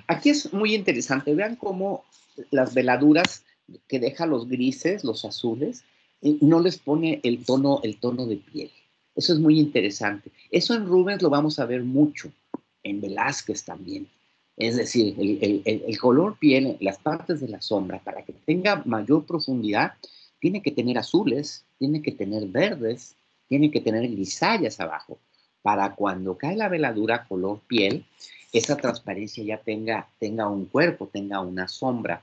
Aquí es muy interesante, vean cómo las veladuras que deja los grises, los azules, no les pone el tono de piel. Eso es muy interesante. Eso en Rubens lo vamos a ver mucho, en Velázquez también. Es decir, el color piel, las partes de la sombra, para que tenga mayor profundidad, tiene que tener azules, tiene que tener verdes, tiene que tener grisallas abajo, para cuando cae la veladura color piel, esa transparencia ya tenga un cuerpo, tenga una sombra.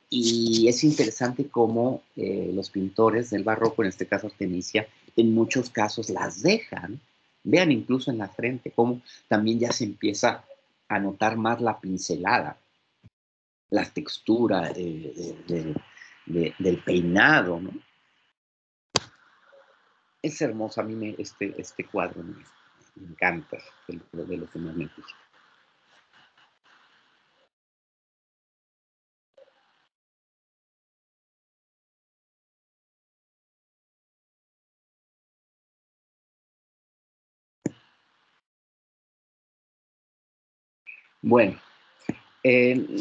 Y es interesante cómo los pintores del barroco, en este caso Artemisia, en muchos casos las dejan. Vean incluso en la frente cómo también ya se empieza a notar más la pincelada, la textura del peinado, ¿no? Es hermoso, a mí este cuadro me encanta, de lo que más me gusta. Bueno,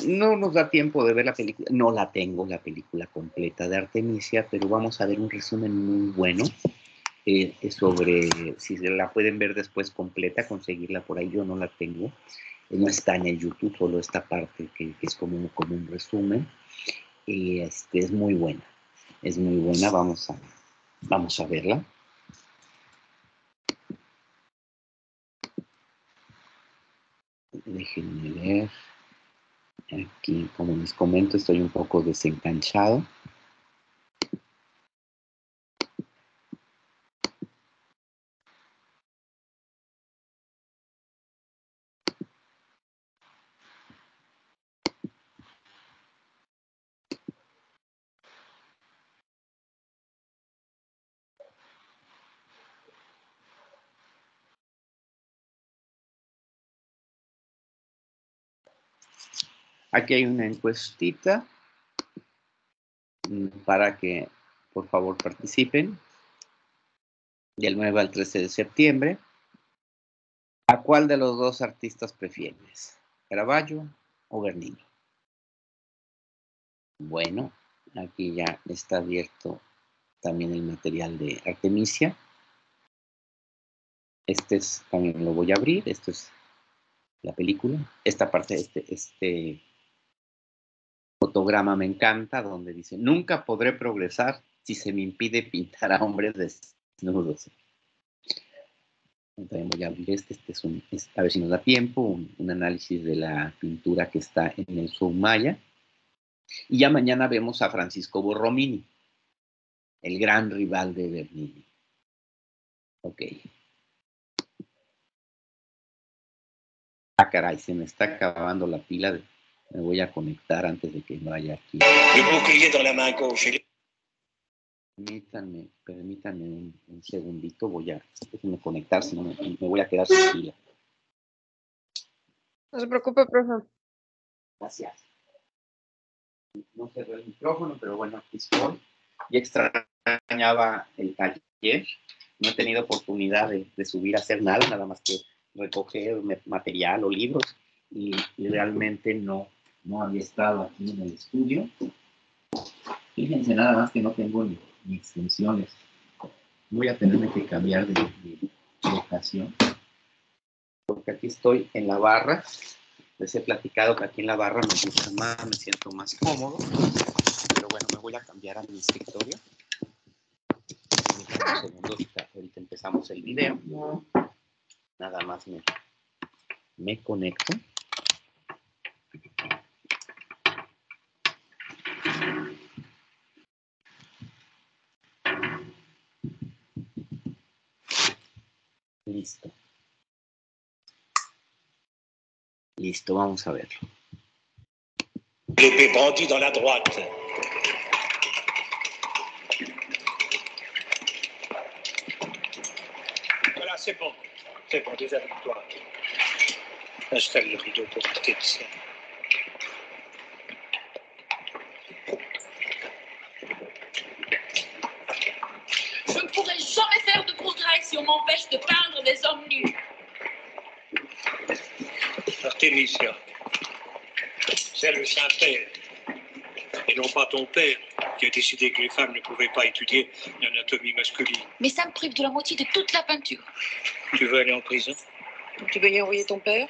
no nos da tiempo de ver la película, no la tengo la película completa de Artemisia, pero vamos a ver un resumen muy bueno sobre, si se la pueden ver después completa, conseguirla por ahí, yo no la tengo, no está en el YouTube, solo esta parte que es como un resumen, y es muy buena, vamos a verla. Déjenme ver. Aquí, como les comento, estoy un poco desencanchado. Aquí hay una encuestita para que, por favor, participen. Del 9 al 13 de septiembre. ¿A cuál de los dos artistas prefieres? ¿Caravaggio o Bernini? Bueno, aquí ya está abierto también el material de Artemisia. También lo voy a abrir. Esto es la película. Esta parte, este fotograma me encanta, donde dice, nunca podré progresar si se me impide pintar a hombres desnudos. También voy a abrir a ver si nos da tiempo, un análisis de la pintura que está en el Soumaya. Y ya mañana vemos a Francisco Borromini, el gran rival de Bernini. Ok. Ah, caray, se me está acabando la pila. Me voy a conectar antes de que vaya aquí. Permítanme un segundito. Déjenme conectar, si no me voy a quedar sin pila. No se preocupe, profe. Gracias. No cerré el micrófono, pero bueno, aquí estoy. Ya extrañaba el taller. No he tenido oportunidad de subir a hacer nada más que recoger material o libros. Y realmente no había estado aquí en el estudio. Fíjense nada más que no tengo ni extensiones. Voy a tenerme que cambiar de locación. Porque aquí estoy en la barra. Les he platicado que aquí en la barra me gusta más, me siento más cómodo. Pero bueno, me voy a cambiar a mi escritorio. Un segundo, ahorita empezamos el video. Nada más me conecto. Listo, vamos a verlo. L'épée brandie dans la droite. Voilà, c'est bon. C'est bon, déshabille-toi. Installe le rideau pour rester de ça. Je ne pourrai jamais faire de progrès si on m'empêche de peindre des hommes nus. Artémisia, c'est le Saint-Père, et non pas ton père, qui a décidé que les femmes ne pouvaient pas étudier l'anatomie masculine. Mais ça me prive de la moitié de toute la peinture. Tu veux aller en prison? Tu veux y envoyer ton père?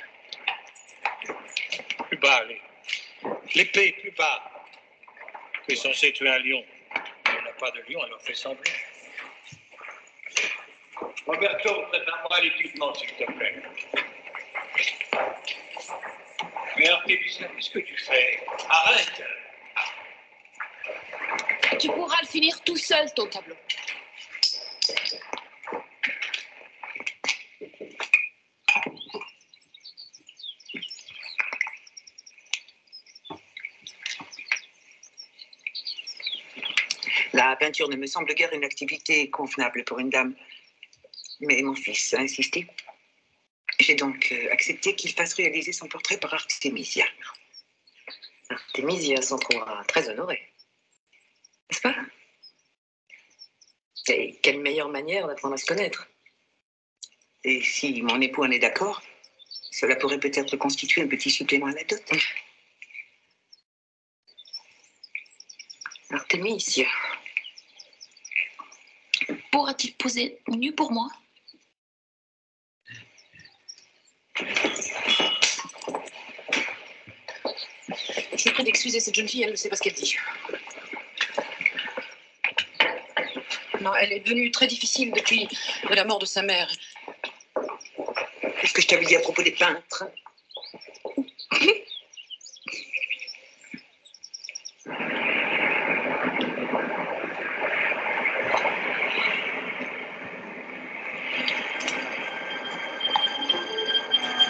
Plus bas, allez. L'épée, plus bas. Tu es censé tuer un lion. On n'a pas de lion, alors fais semblant. Roberto, prépare-moi l'équipement, s'il te plaît. Mais Artémisia, qu'est-ce que tu fais? Arrête! Tu pourras le finir tout seul, ton tableau. La peinture ne me semble guère une activité convenable pour une dame. Mais mon fils a insisté. J'ai donc accepté qu'il fasse réaliser son portrait par Artémisia. Artémisia s'en trouvera très honorée. N'est-ce pas? Et quelle meilleure manière d'apprendre à se connaître. Et si mon époux en est d'accord, cela pourrait peut-être constituer un petit supplément à la dot. Artémisia. Pourra-t-il poser nu pour moi? Je vous prie d'excuser cette jeune fille, elle ne sait pas ce qu'elle dit. Non, elle est devenue très difficile depuis la mort de sa mère. Qu'est-ce que je t'avais dit à propos des peintres?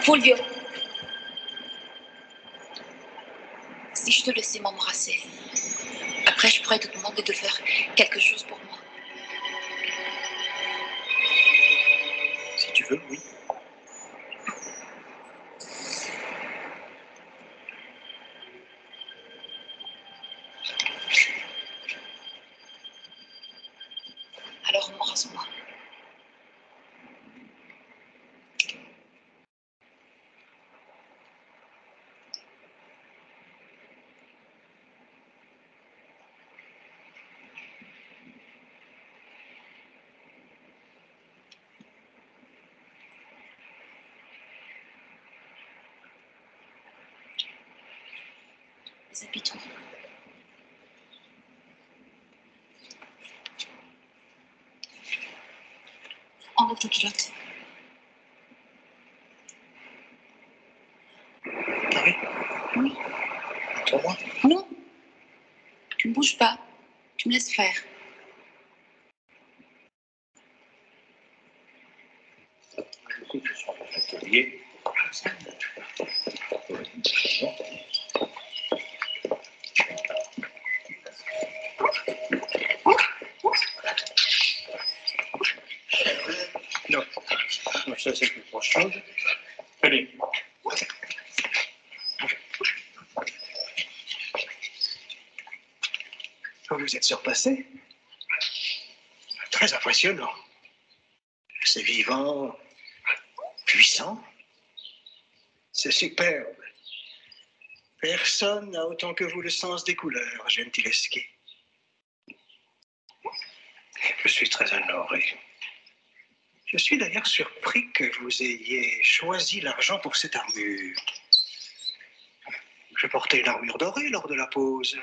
Fulvio, si je te laissais m'embrasser, après je pourrais te demander de faire quelque chose pour moi. Si tu veux, oui. Alors embrasse-moi. Déshabille-toi. Enlève ta culotte. Ah oui? Oui. Pour moi? Non. Tu ne bouges pas. Tu me laisses faire. Écoute, je suis en atelier. Non, non, ça c'est plus proche. Allez. Vous êtes surpassé. Très impressionnant. C'est vivant, puissant. C'est superbe. Personne n'a autant que vous le sens des couleurs, Gentileschi. Je suis très honoré. Je suis d'ailleurs surpris que vous ayez choisi l'argent pour cette armure. Je portais une armure dorée lors de la pose.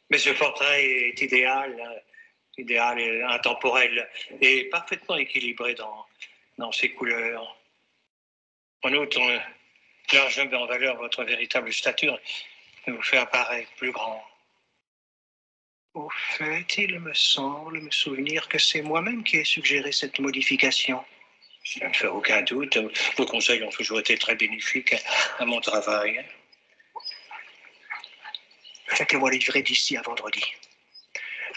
Mais ce portrait est idéal et intemporel, et parfaitement équilibré dans ses couleurs. En outre, l'argent met en valeur votre véritable stature et vous fait apparaître plus grand. Au fait, il me semble me souvenir que c'est moi-même qui ai suggéré cette modification. Ça ne fait aucun doute. Vos conseils ont toujours été très bénéfiques à mon travail. Faites-le-moi livrer d'ici à vendredi.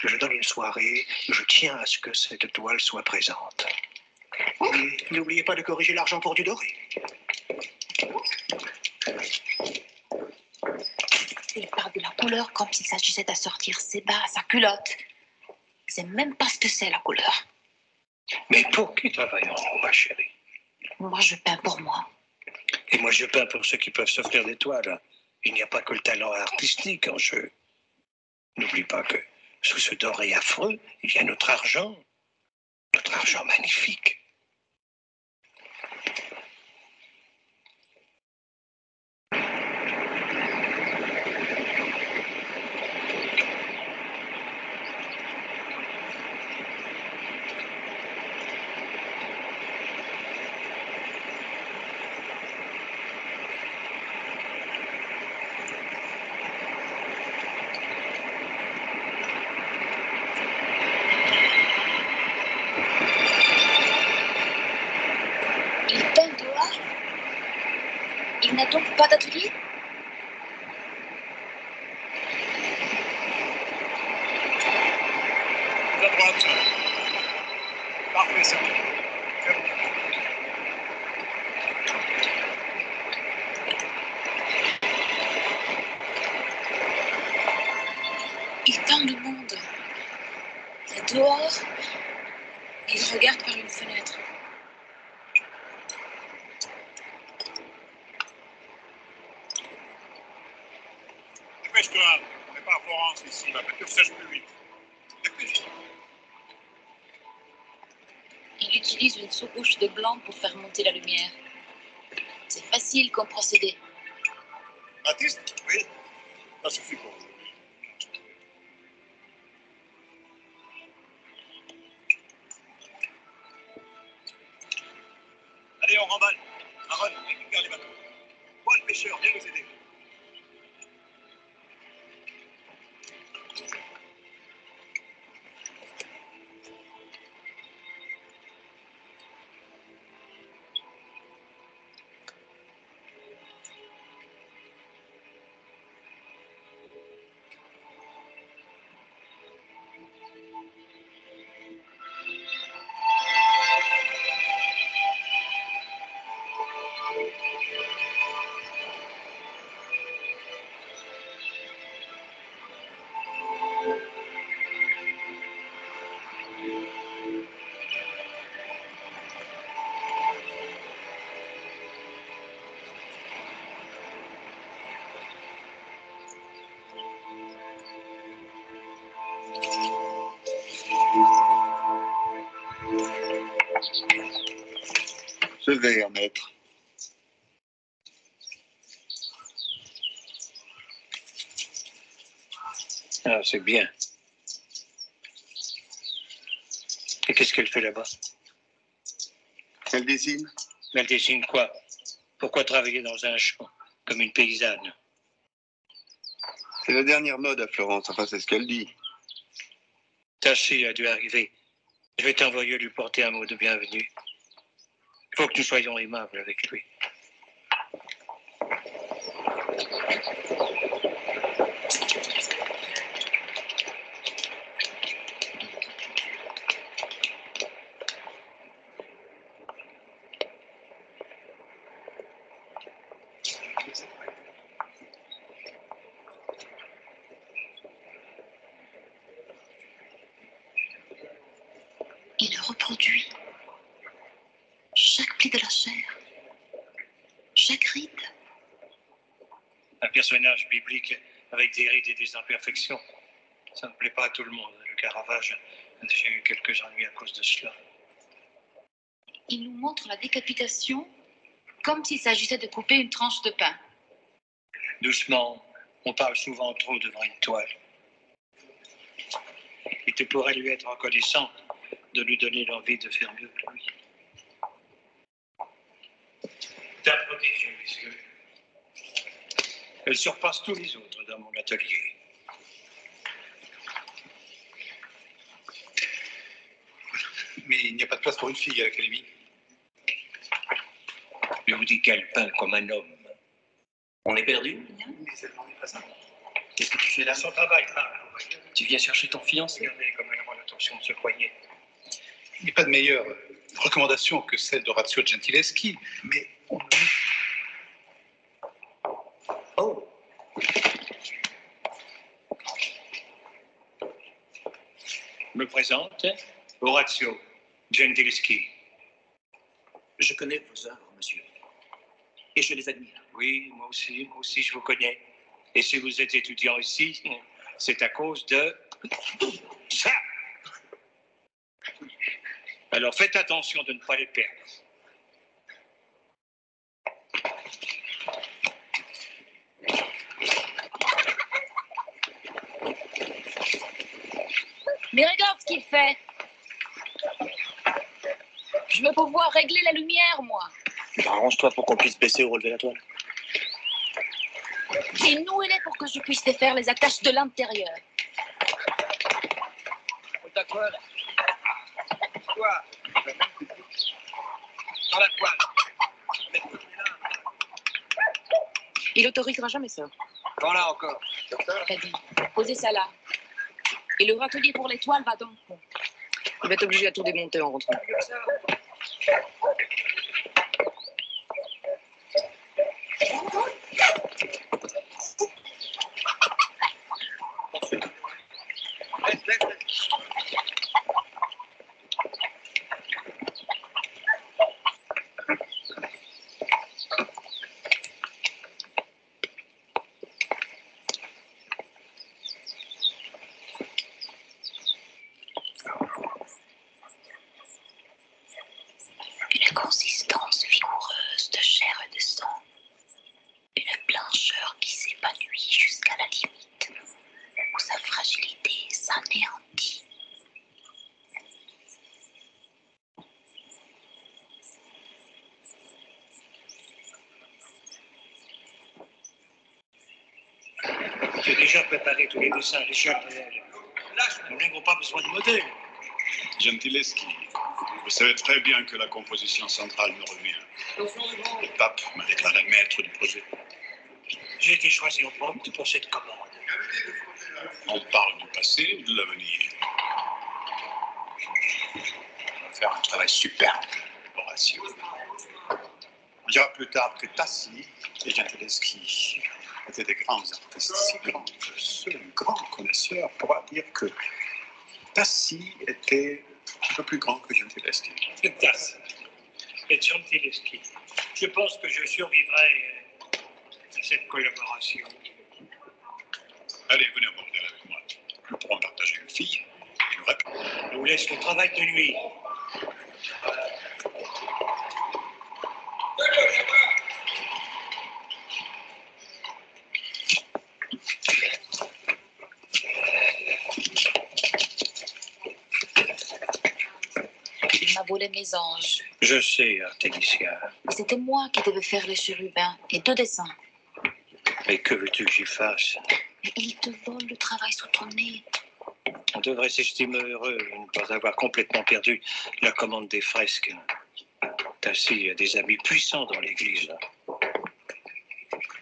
Je donne une soirée, je tiens à ce que cette toile soit présente. Et n'oubliez pas de corriger l'argent pour du doré. Il parle de la couleur comme s'il s'agissait d'assortir ses bas à sa culotte. Il sait même pas ce que c'est la couleur. Mais pour qui travaillons-nous, ma chérie? Moi, je peins pour moi. Et moi, je peins pour ceux qui peuvent s'offrir des toiles. Il n'y a pas que le talent artistique en jeu. N'oublie pas que sous ce doré affreux, il y a notre argent magnifique. Il peint dehors? Il n'a donc pas d'atelier? La droite. Parfait, ça. Il tend le monde. Il est dehors. Il regarde par une fenêtre. Dépêche-toi. Prépare Florence ici. La peinture sèche plus vite. Dépêche. Il utilise une sous-couche de blanc pour faire monter la lumière. C'est facile comme procédé. Baptiste? Oui. Ça suffit pour aujourd'hui. Allez, on remballe. Aaron, récupère les bateaux. Toi, le pêcheur, viens nous aider. Ce verre, maître. Ah, c'est bien. Et qu'est-ce qu'elle fait là-bas? Elle dessine? Mais elle dessine quoi? Pourquoi travailler dans un champ comme une paysanne? C'est la dernière mode à Florence, enfin c'est ce qu'elle dit. Tachi a dû arriver. Je vais t'envoyer lui porter un mot de bienvenue. Il faut que nous soyons aimables avec lui. Il reproduit chaque pli de la chair, chaque ride. Un personnage biblique avec des rides et des imperfections. Ça ne plaît pas à tout le monde. Le Caravage a déjà eu quelques ennuis à cause de cela. Il nous montre la décapitation comme s'il s'agissait de couper une tranche de pain. Doucement, on parle souvent trop devant une toile. Et tu pourrais lui être reconnaissant de lui donner l'envie de faire mieux que lui. Ta prodige, messieurs. Elle surpasse tous les autres dans mon atelier. Mais il n'y a pas de place pour une fille à l'académie. Je vous dis qu'elle peint comme un homme. On est perdu? Mais elle n'en est pas ça. Qu'est-ce que tu fais là? Son travail parle, vous voyez. Tu viens chercher ton fiancé? Regardez comme elle rend l'attention de ce poignet. Il n'y a pas de meilleure recommandation que celle d'Orazio Gentileschi, mais on... Oh! Je me présente, Orazio Gentileschi. Je connais vos œuvres, monsieur. Et je les admire. Oui, moi aussi je vous connais. Et si vous êtes étudiant ici, c'est à cause de ça. Alors faites attention de ne pas les perdre. Mais regarde ce qu'il fait. Je veux pouvoir régler la lumière, moi. Arrange-toi pour qu'on puisse baisser ou relever la toile. Et nouez-les pour que je puisse défaire les attaches de l'intérieur. D'accord. Toi, dans la toile. Il autorisera jamais ça. Quand là encore. Très bien. Posez ça là. Et le râtelier pour les toiles va dans le fond. Il va être obligé à tout démonter en rentrant. Une consistance vigoureuse de chair et de sang. Une blancheur qui s'épanouit jusqu'à la limite, où sa fragilité s'anéantit. J'ai déjà préparé tous les dessins, les jeunes réels. Nous n'avons pas besoin de modèles. Gentileschi, vous savez très bien que la composition centrale me revient. Le pape m'a déclaré maître du projet. J'ai été choisi au prompt pour cette commande. On parle du passé ou de l'avenir? On va faire un travail superbe, Horatio. On dira plus tard que Tassi et Gentileschi étaient des grands artistes, si grands que seul un grand connaisseur pourra dire que Tassi était un peu plus grand que Gentileschi. Tassi et Gentileschi. Je pense que je survivrai à cette collaboration. Allez, venez au bordel avec moi. Nous pourrons partager une fille. Je vous laisse le travail de nuit. Il m'a volé mes anges. Je sais, Artémisia. C'était moi qui devais faire les chérubins et 2 dessins. Mais que veux-tu que j'y fasse? Mais il te vole le travail sous ton nez. On devrait s'estimer heureux de ne pas avoir complètement perdu la commande des fresques. Tassi a des amis puissants dans l'Église.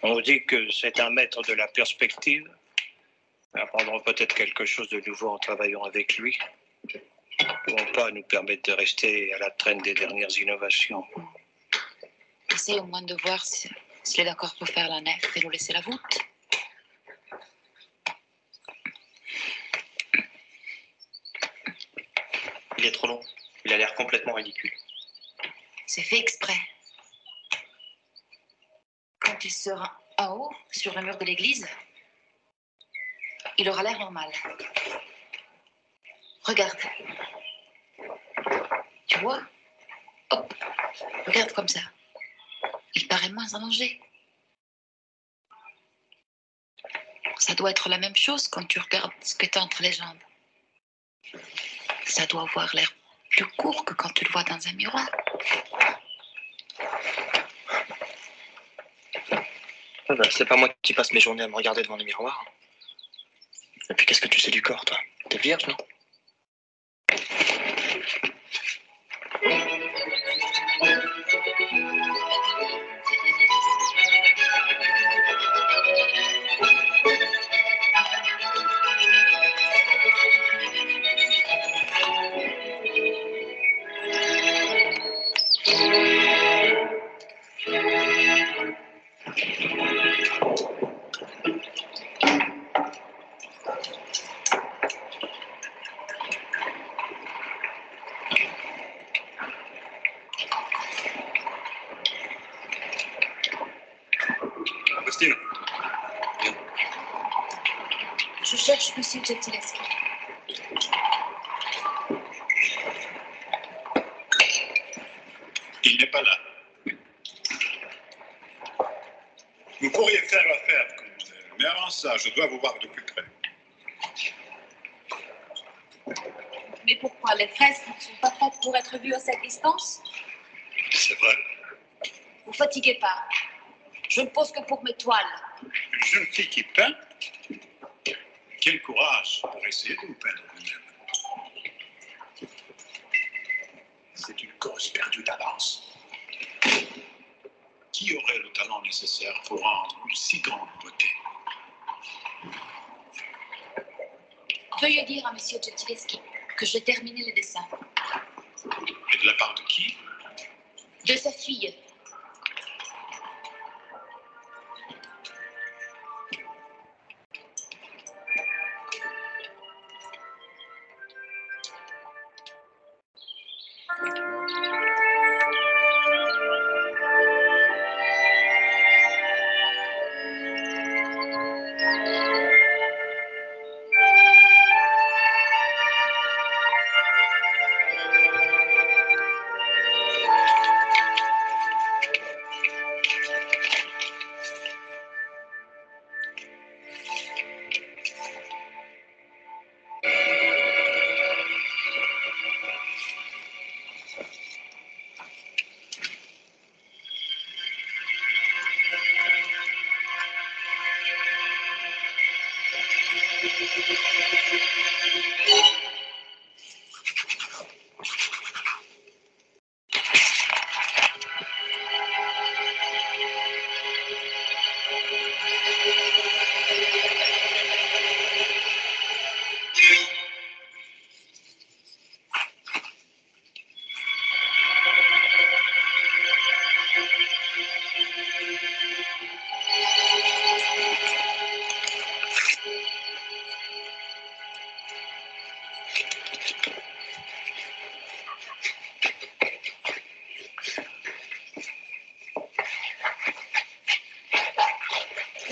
On dit que c'est un maître de la perspective. Nous apprendrons peut-être quelque chose de nouveau en travaillant avec lui. Nous ne pourrons pas nous permettre de rester à la traîne des dernières innovations. Essaye au moins de voir s'il est d'accord pour faire la nef et nous laisser la voûte. Il est trop long. Il a l'air complètement ridicule. C'est fait exprès. Quand il sera en haut, sur le mur de l'église, il aura l'air normal. Regarde. Tu vois? Hop. Regarde comme ça. Il paraît moins en danger. Ça doit être la même chose quand tu regardes ce que tu as entre les jambes. Ça doit avoir l'air plus court que quand tu le vois dans un miroir. C'est pas moi qui passe mes journées à me regarder devant des miroirs. Et puis qu'est-ce que tu sais du corps, toi? T'es vierge, non? Agostino. Je cherche Monsieur Gentileschi. Il n'est pas là. Vous pourriez faire l'affaire comme modèle, mais avant ça, je dois vous voir de plus près. Mais pourquoi? Les fraises ne sont pas prêtes pour être vues à cette distance? C'est vrai. Vous fatiguez pas. Je ne pose que pour mes toiles. Une jeune fille qui peint? Quel courage pour essayer de vous peindre vous-même. C'est une cause perdue d'avance. Qui aurait le talent nécessaire pour rendre une si grande beauté? Veuillez dire à Monsieur Gentileschi que j'ai terminé les dessins. Et de la part de qui? De sa fille.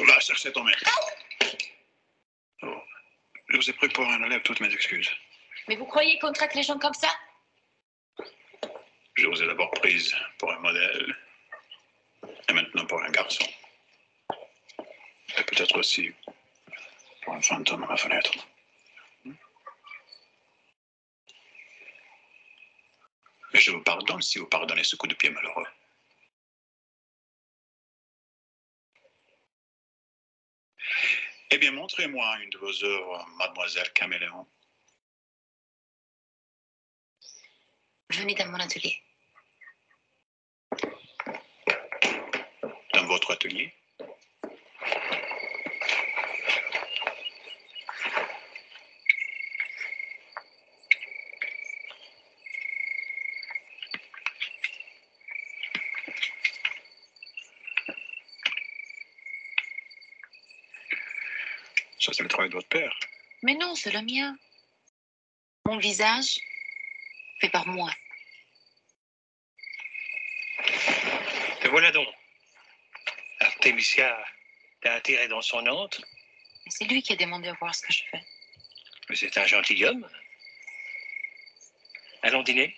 Va chercher ton maître. Oh, je vous ai pris pour un élève, toutes mes excuses. Mais vous croyez qu'on traite les gens comme ça? Je vous ai d'abord prise pour un modèle, et maintenant pour un garçon. Et peut-être aussi pour un fantôme à ma fenêtre. Mais je vous pardonne si vous pardonnez ce coup de pied malheureux. Eh bien, montrez-moi une de vos œuvres, Mademoiselle Caméléon. Venez dans mon atelier. Dans votre atelier? Ça, c'est le travail de votre père. Mais non, c'est le mien. Mon visage fait par moi. Te voilà donc. Artemisia t'a attiré dans son antre, Et c'est lui qui a demandé à voir ce que je fais. mais c'est un gentilhomme. Allons dîner.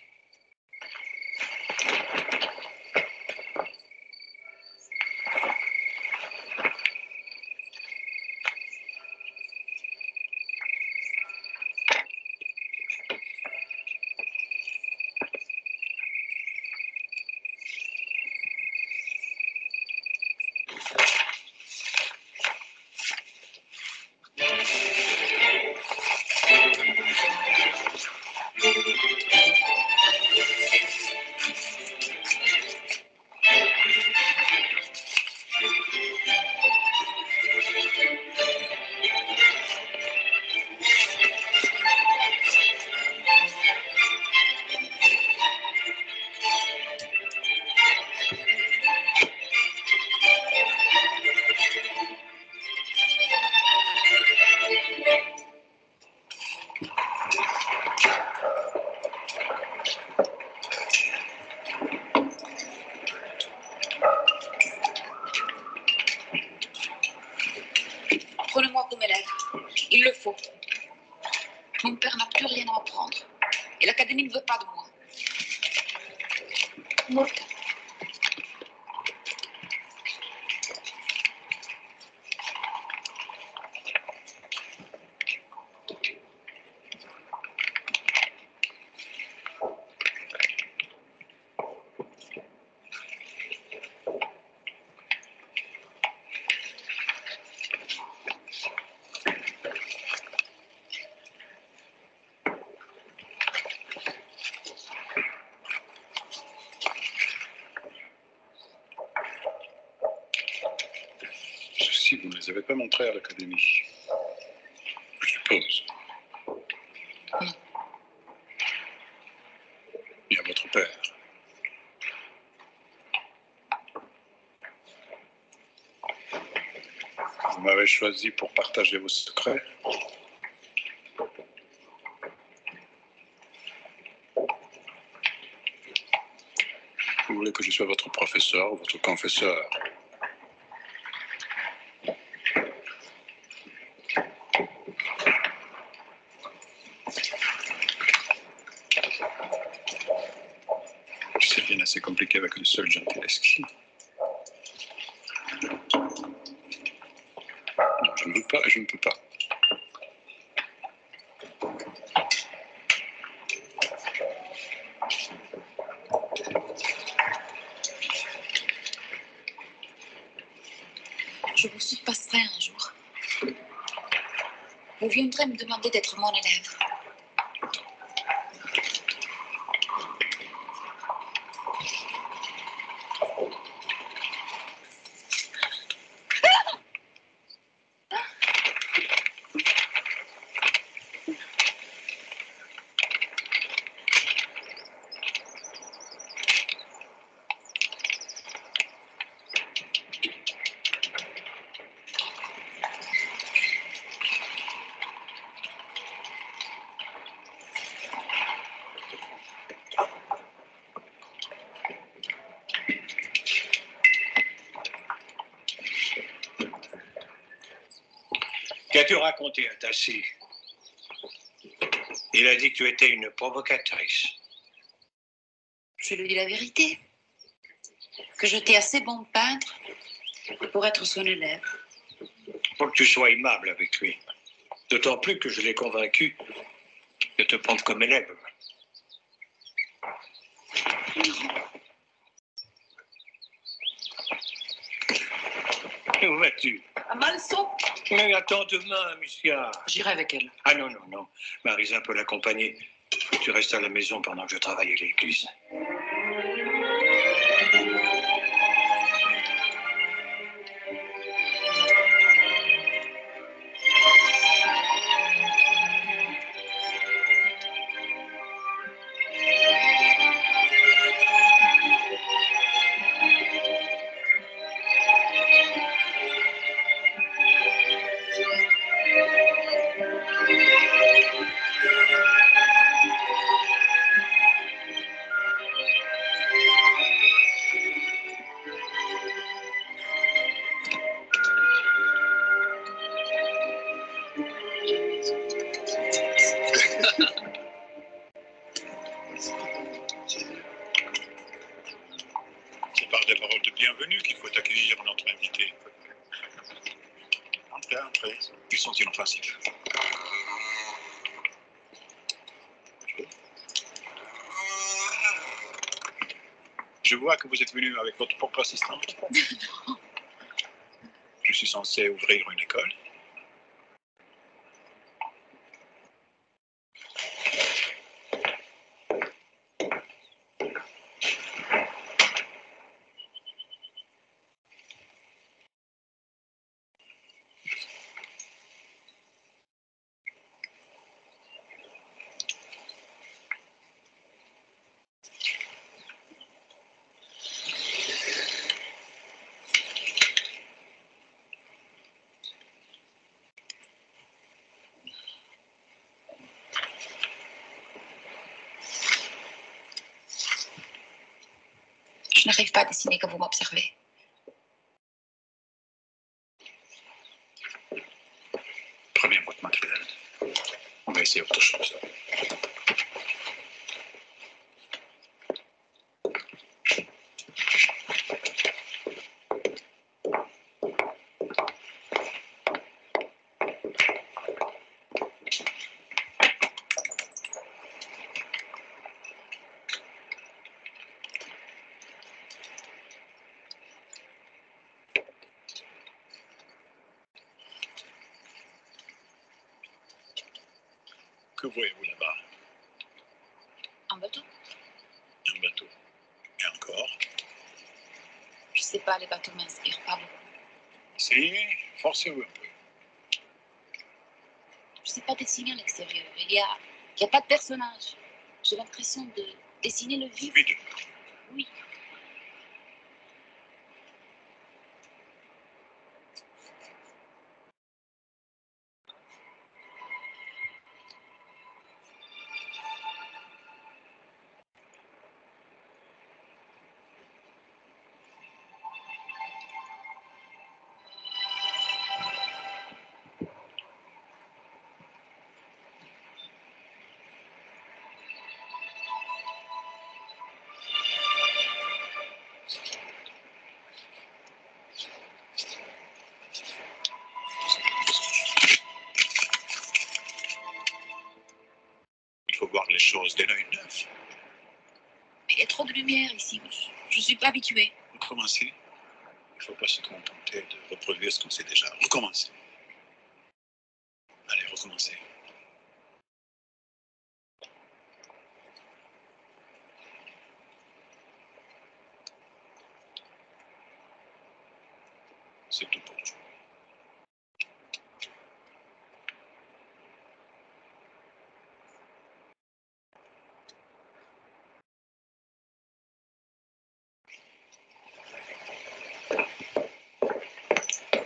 le faut. Mon père n'a plus rien à apprendre. Et l'académie ne veut pas de moi. Morte. Ceci, vous ne les avez pas montrés à l'académie. Je suppose. Non. Et à votre père. Vous m'avez choisi pour partager vos secrets. Vous voulez que je sois votre professeur ou votre confesseur? C'est bien assez compliqué avec un seul Gentileschi. Non, je ne veux pas et je ne peux pas. Je vous surpasserai un jour. Vous viendrez me demander d'être mon élève. Qu'as-tu raconté à Tassi? Il a dit que tu étais une provocatrice. Je lui dis la vérité. Que j'étais assez bon peintre pour être son élève. Pour que tu sois aimable avec lui. D'autant plus que je l'ai convaincu de te prendre comme élève. Où vas-tu? À Malson. Mais attends demain, Missia. J'irai avec elle. Ah non, non, non. Marisa peut l'accompagner. Faut que tu restes à la maison pendant que je travaille à l'église. C'est par des paroles de bienvenue qu'il faut accueillir notre invité. Entrez, entrez. Ils sont inoffensifs. Je vois que vous êtes venu avec votre propre assistante. Je suis censé ouvrir une école. Je n'arrive pas à dessiner comme vous m'observez. Prenez votre matériel. On va essayer autre chose. Que voyez-vous là-bas? Un bateau? Un bateau. Et encore? Je sais pas, les bateaux m'inspirent pas beaucoup. Si, forcez-vous un peu. Je sais pas dessiner à l'extérieur. Il y a pas de personnage. J'ai l'impression de dessiner le vide. Vide. Oui. Il faut voir les choses d'un œil neuf. Mais il y a trop de lumière ici. Je suis pas habituée. Recommencez. Il ne faut pas se contenter de reproduire ce qu'on sait déjà. Recommencez. Allez, recommencez. C'est tout pour vous.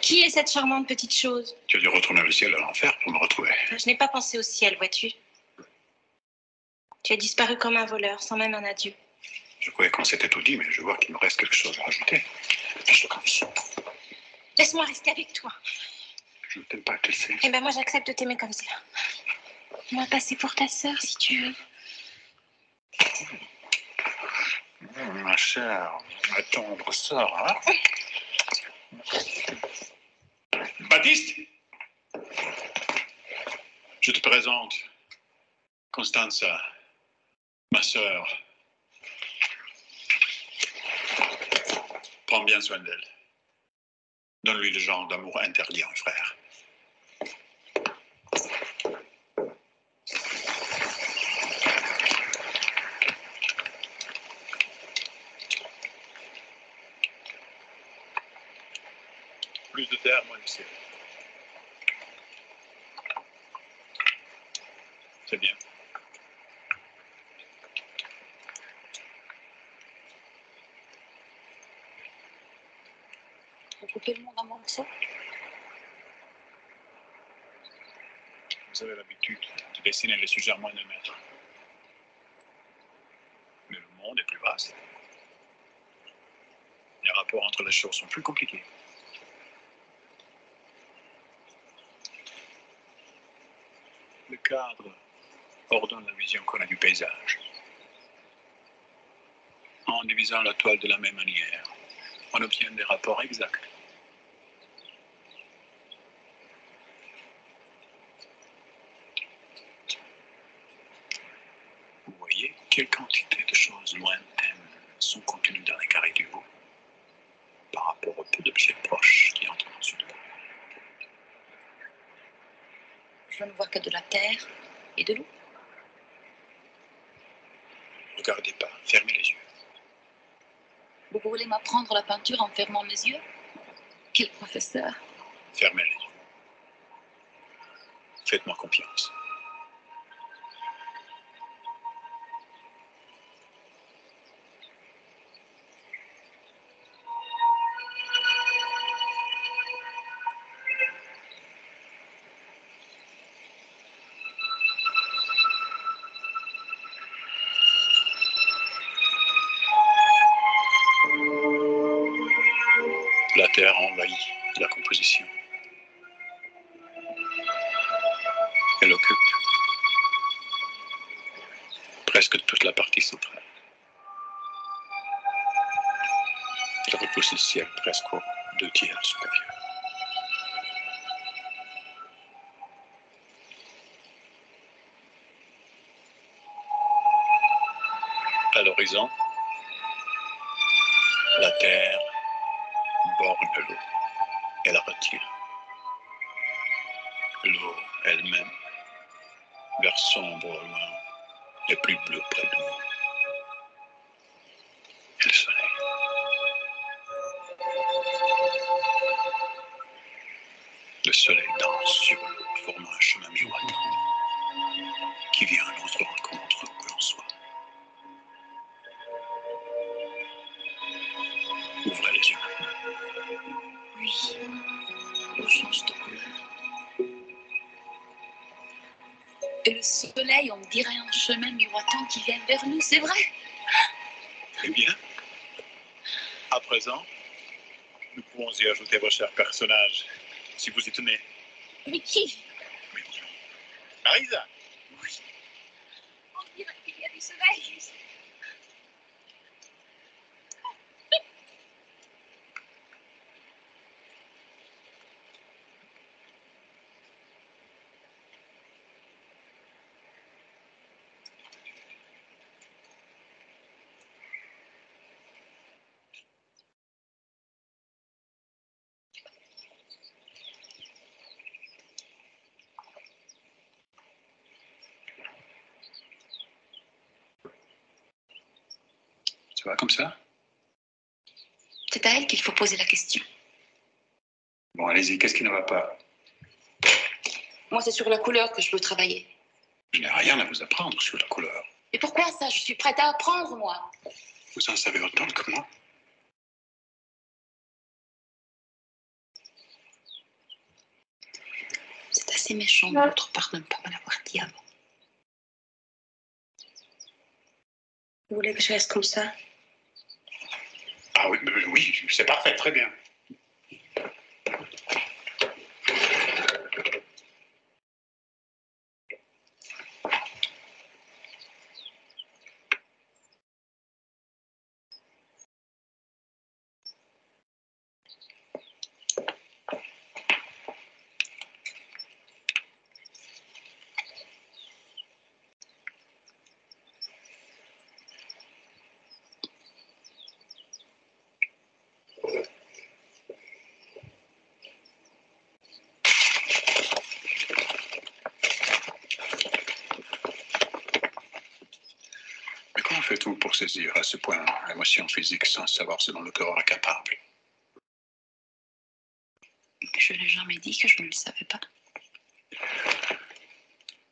Qui est cette charmante petite chose? Tu as dû retourner le ciel à l'enfer pour me retrouver. Je n'ai pas pensé au ciel, vois-tu. Tu as disparu comme un voleur, sans même un adieu. Je croyais qu'on s'était tout dit, mais je vois qu'il me reste quelque chose à rajouter. Je te confie. Laisse-moi rester avec toi. Je ne t'aime pas, tu le sais. Eh ben moi j'accepte de t'aimer comme ça. Moi passer pour ta sœur si tu veux. Ma chère, ma tendre sœur, hein? Baptiste, je te présente Constanza, ma sœur. Prends bien soin d'elle. Donne-lui le genre d'amour interdit à un frère. Plus de terre, moins de ciel. C'est bien. On peut couper le monde en morceaux. Vous avez l'habitude de dessiner les sujets à moins de mètres. Mais le monde est plus vaste. Les rapports entre les choses sont plus compliqués. Le cadre ordonne la vision qu'on a du paysage. En divisant la toile de la même manière, on obtient des rapports exacts. Vous voyez quelle quantité de choses lointaines sont contenues dans les carrés du haut par rapport au peu d'objets proches qui entrent en dessous de vous. Je ne vois que de la terre et de l'eau. Regardez pas, fermez les yeux. Vous voulez m'apprendre la peinture en fermant mes yeux? Quel professeur! Fermez les yeux. Faites-moi confiance. La terre envahit la composition. presque toute la partie centrale. Il repousse le ciel presque aux 2/3 supérieurs. À l'horizon, la terre borne l'eau et la retire. L'eau elle-même, vert sombre au loin, et plus bleu près de nous. Et le soleil. Le soleil danse sur l'eau, formant un chemin miroitant qui vient à notre rencontre où que l'on soit. Ouvrez les yeux maintenant. Oui, on change de couleur. Et le soleil, on dirait un chemin miroitant qui vient vers nous, c'est vrai? Très bien. À présent, nous pouvons y ajouter vos chers personnages, si vous y tenez. Mais qui? Marisa! Oui. On dirait qu'il y a du soleil. Tu vois comme ça? C'est à elle qu'il faut poser la question. Bon, allez-y, qu'est-ce qui ne va pas? Moi, c'est sur la couleur que je veux travailler. Je n'ai rien à vous apprendre sur la couleur. Et pourquoi ça? Je suis prête à apprendre, moi. Vous en savez autant que moi. C'est assez méchant de votre part de ne pas me l'avoir dit avant. Vous voulez que je reste comme ça? Ah oui, oui, c'est parfait, très bien. Mais comment fait-on pour saisir à ce point l'émotion physique sans savoir ce dont le corps est capable? Je n'ai jamais dit que je ne le savais pas.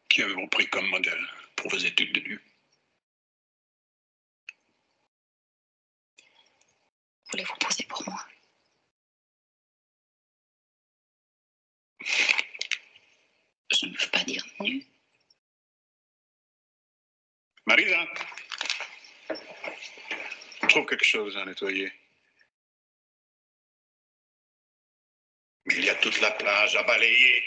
Qui avez-vous pris comme modèle pour vos études de nu? Voulez-vous poser pour moi? Je ne veux pas dire nu. Marisa, je trouve quelque chose à nettoyer. Mais il y a toute la plage à balayer.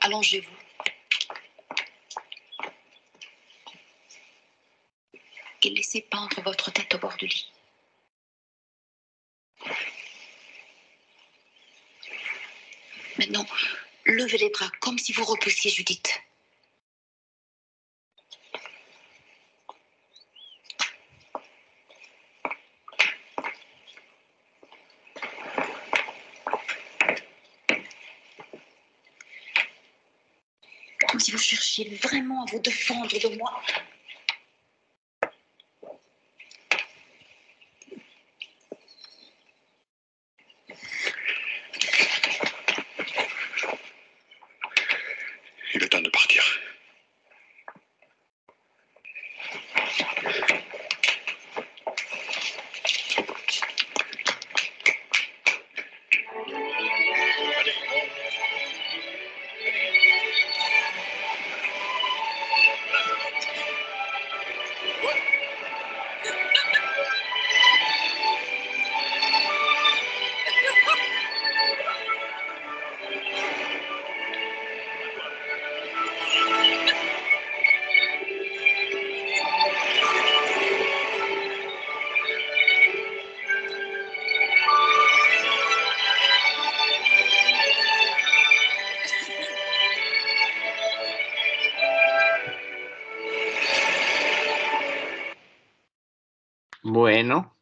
Allongez-vous. Et laissez pendre votre tête au bord du lit. Maintenant, levez les bras comme si vous repoussiez Judith. Comme si vous cherchiez vraiment à vous défendre de moi. Bueno.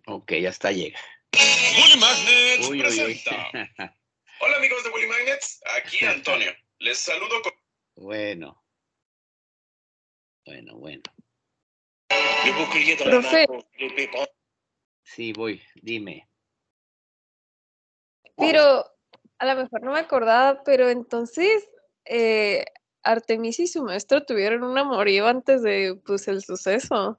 Ok, hasta llega. Willy Magnets Uy, uy, uy. presenta. Hola amigos de Willy Magnets, aquí Antonio. Les saludo con... Bueno. Bueno, bueno. Le bouclier dans la Profe, main, l'épée prend. Sí, voy, dime. pero a lo mejor no me acordaba, pero entonces Artemisia y su maestro tuvieron un amorío antes de pues el suceso.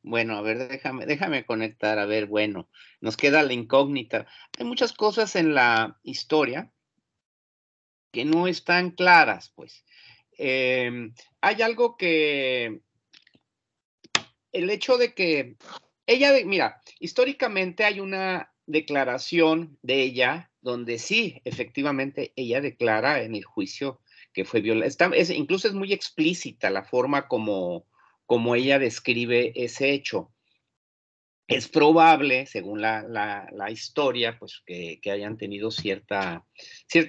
Bueno, a ver, déjame conectar. A ver, bueno, nos queda la incógnita. Hay muchas cosas en la historia que no están claras, pues. Hay algo que, el hecho de que mira, históricamente hay una declaración de ella donde sí, efectivamente, ella declara en el juicio que fue violada. Incluso es muy explícita la forma como ella describe ese hecho. Es probable, según la historia, pues que hayan tenido cierta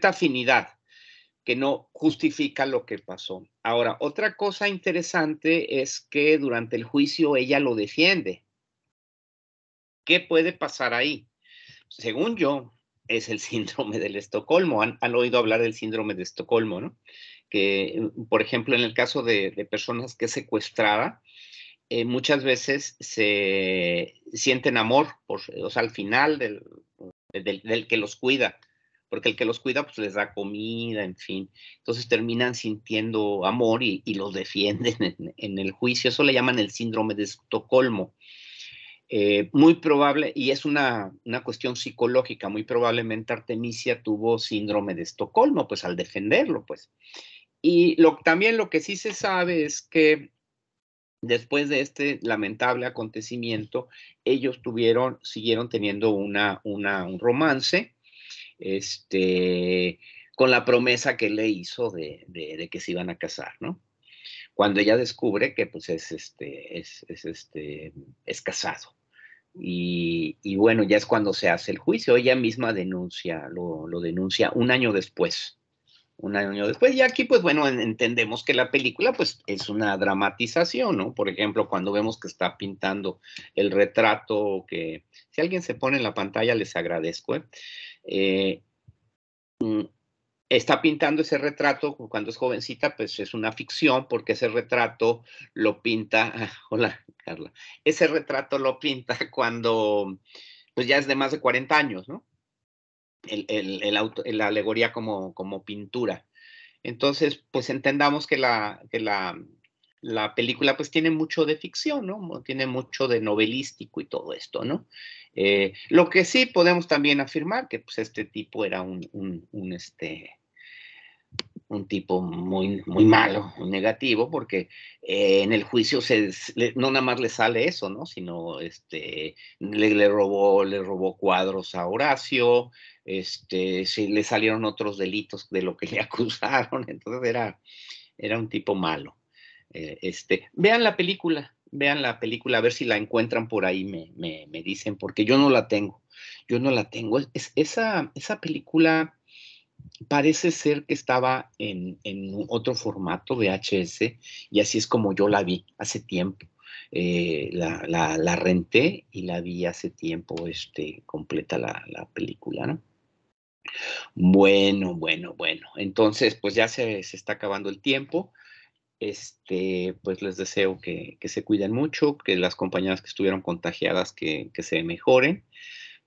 afinidad, que no justifica lo que pasó. Ahora, otra cosa interesante es que durante el juicio ella lo defiende. ¿Qué puede pasar ahí? Según yo, es el síndrome del Estocolmo. Han oído hablar del síndrome de Estocolmo, ¿no? Que, por ejemplo, en el caso de personas que es secuestrada, muchas veces se sienten amor, o sea, al final del que los cuida, porque el que los cuida pues les da comida, en fin. Entonces terminan sintiendo amor y los defienden en el juicio. Eso le llaman el síndrome de Estocolmo. Muy probable, y es una cuestión psicológica, muy probablemente Artemisia tuvo síndrome de Estocolmo, pues al defenderlo, pues. Y también lo que sí se sabe es que después de este lamentable acontecimiento, ellos siguieron teniendo un romance, con la promesa que él le hizo de que se iban a casar, ¿no? Cuando ella descubre que pues es casado. Y bueno, ya es cuando se hace el juicio. Ella misma lo denuncia un año después. Un año después. Y aquí, pues bueno, entendemos que la película, pues, es una dramatización, ¿no? Por ejemplo, cuando vemos que está pintando el retrato, que si alguien se pone en la pantalla, les agradezco, está pintando ese retrato cuando es jovencita, pues es una ficción, porque ese retrato lo pinta, hola, Carla, ese retrato lo pinta cuando, pues ya es de más de 40 años, ¿no? La alegoría como pintura. Entonces, pues entendamos que la película pues tiene mucho de ficción, ¿no? Tiene mucho de novelístico y todo esto, ¿no? Lo que sí podemos también afirmar que pues este tipo era un tipo muy, muy malo, muy negativo, porque en el juicio no nada más le sale eso, ¿no? Sino le robó cuadros a Horacio, sí, le salieron otros delitos de lo que le acusaron, entonces era un tipo malo. Vean la película, a ver si la encuentran por ahí, me dicen, porque yo no la tengo. Esa película parece ser que estaba en otro formato VHS y así es como yo la vi hace tiempo. La renté y la vi hace tiempo, completa la película, ¿no? Bueno. Entonces, pues ya se está acabando el tiempo. Pues les deseo que se cuiden mucho, que las compañeras que estuvieron contagiadas que se mejoren.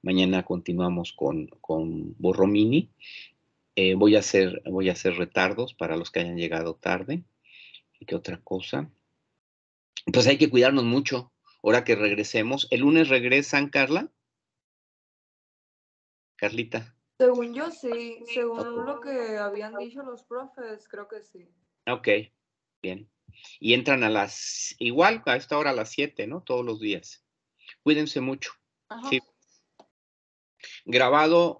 Mañana continuamos con Borromini. Voy a hacer retardos para los que hayan llegado tarde. ¿Y qué otra cosa? Pues hay que cuidarnos mucho. Ahora que regresemos. ¿El lunes regresan, Carla? Carlita. Según yo, sí. Según lo que habían dicho los profes, creo que sí. Ok, bien. Y entran igual a esta hora a las 7, ¿no? Todos los días. Cuídense mucho. Ajá. Sí. Grabado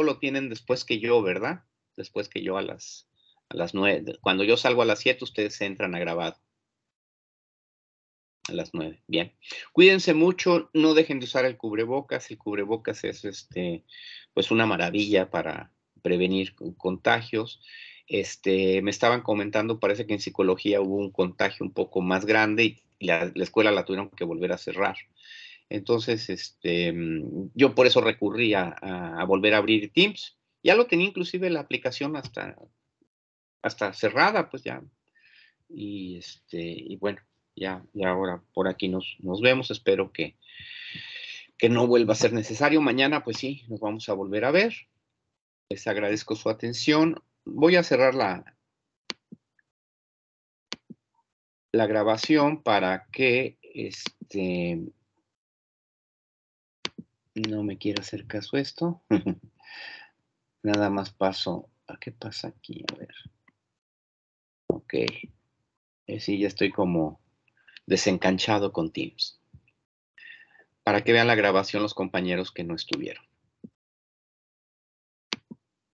lo tienen después que yo, ¿verdad? Después que yo a las 9. Cuando yo salgo a las 7, ustedes entran a grabado. A las 9, bien. Cuídense mucho, no dejen de usar el cubrebocas. El cubrebocas es pues una maravilla para prevenir contagios. Me estaban comentando, parece que en psicología hubo un contagio un poco más grande y la escuela la tuvieron que volver a cerrar. Entonces, yo por eso recurrí a volver a abrir Teams. Ya lo tenía inclusive la aplicación hasta cerrada, pues ya. Y bueno, ya ahora por aquí nos vemos. Espero que no vuelva a ser necesario. Mañana, pues sí, nos vamos a volver a ver. Les agradezco su atención. Voy a cerrar la grabación para que no me quiera hacer caso esto. Nada más paso. ¿A qué pasa aquí? A ver. Ok. Sí, ya estoy como desencanchado con Teams. Para que vean la grabación los compañeros que no estuvieron.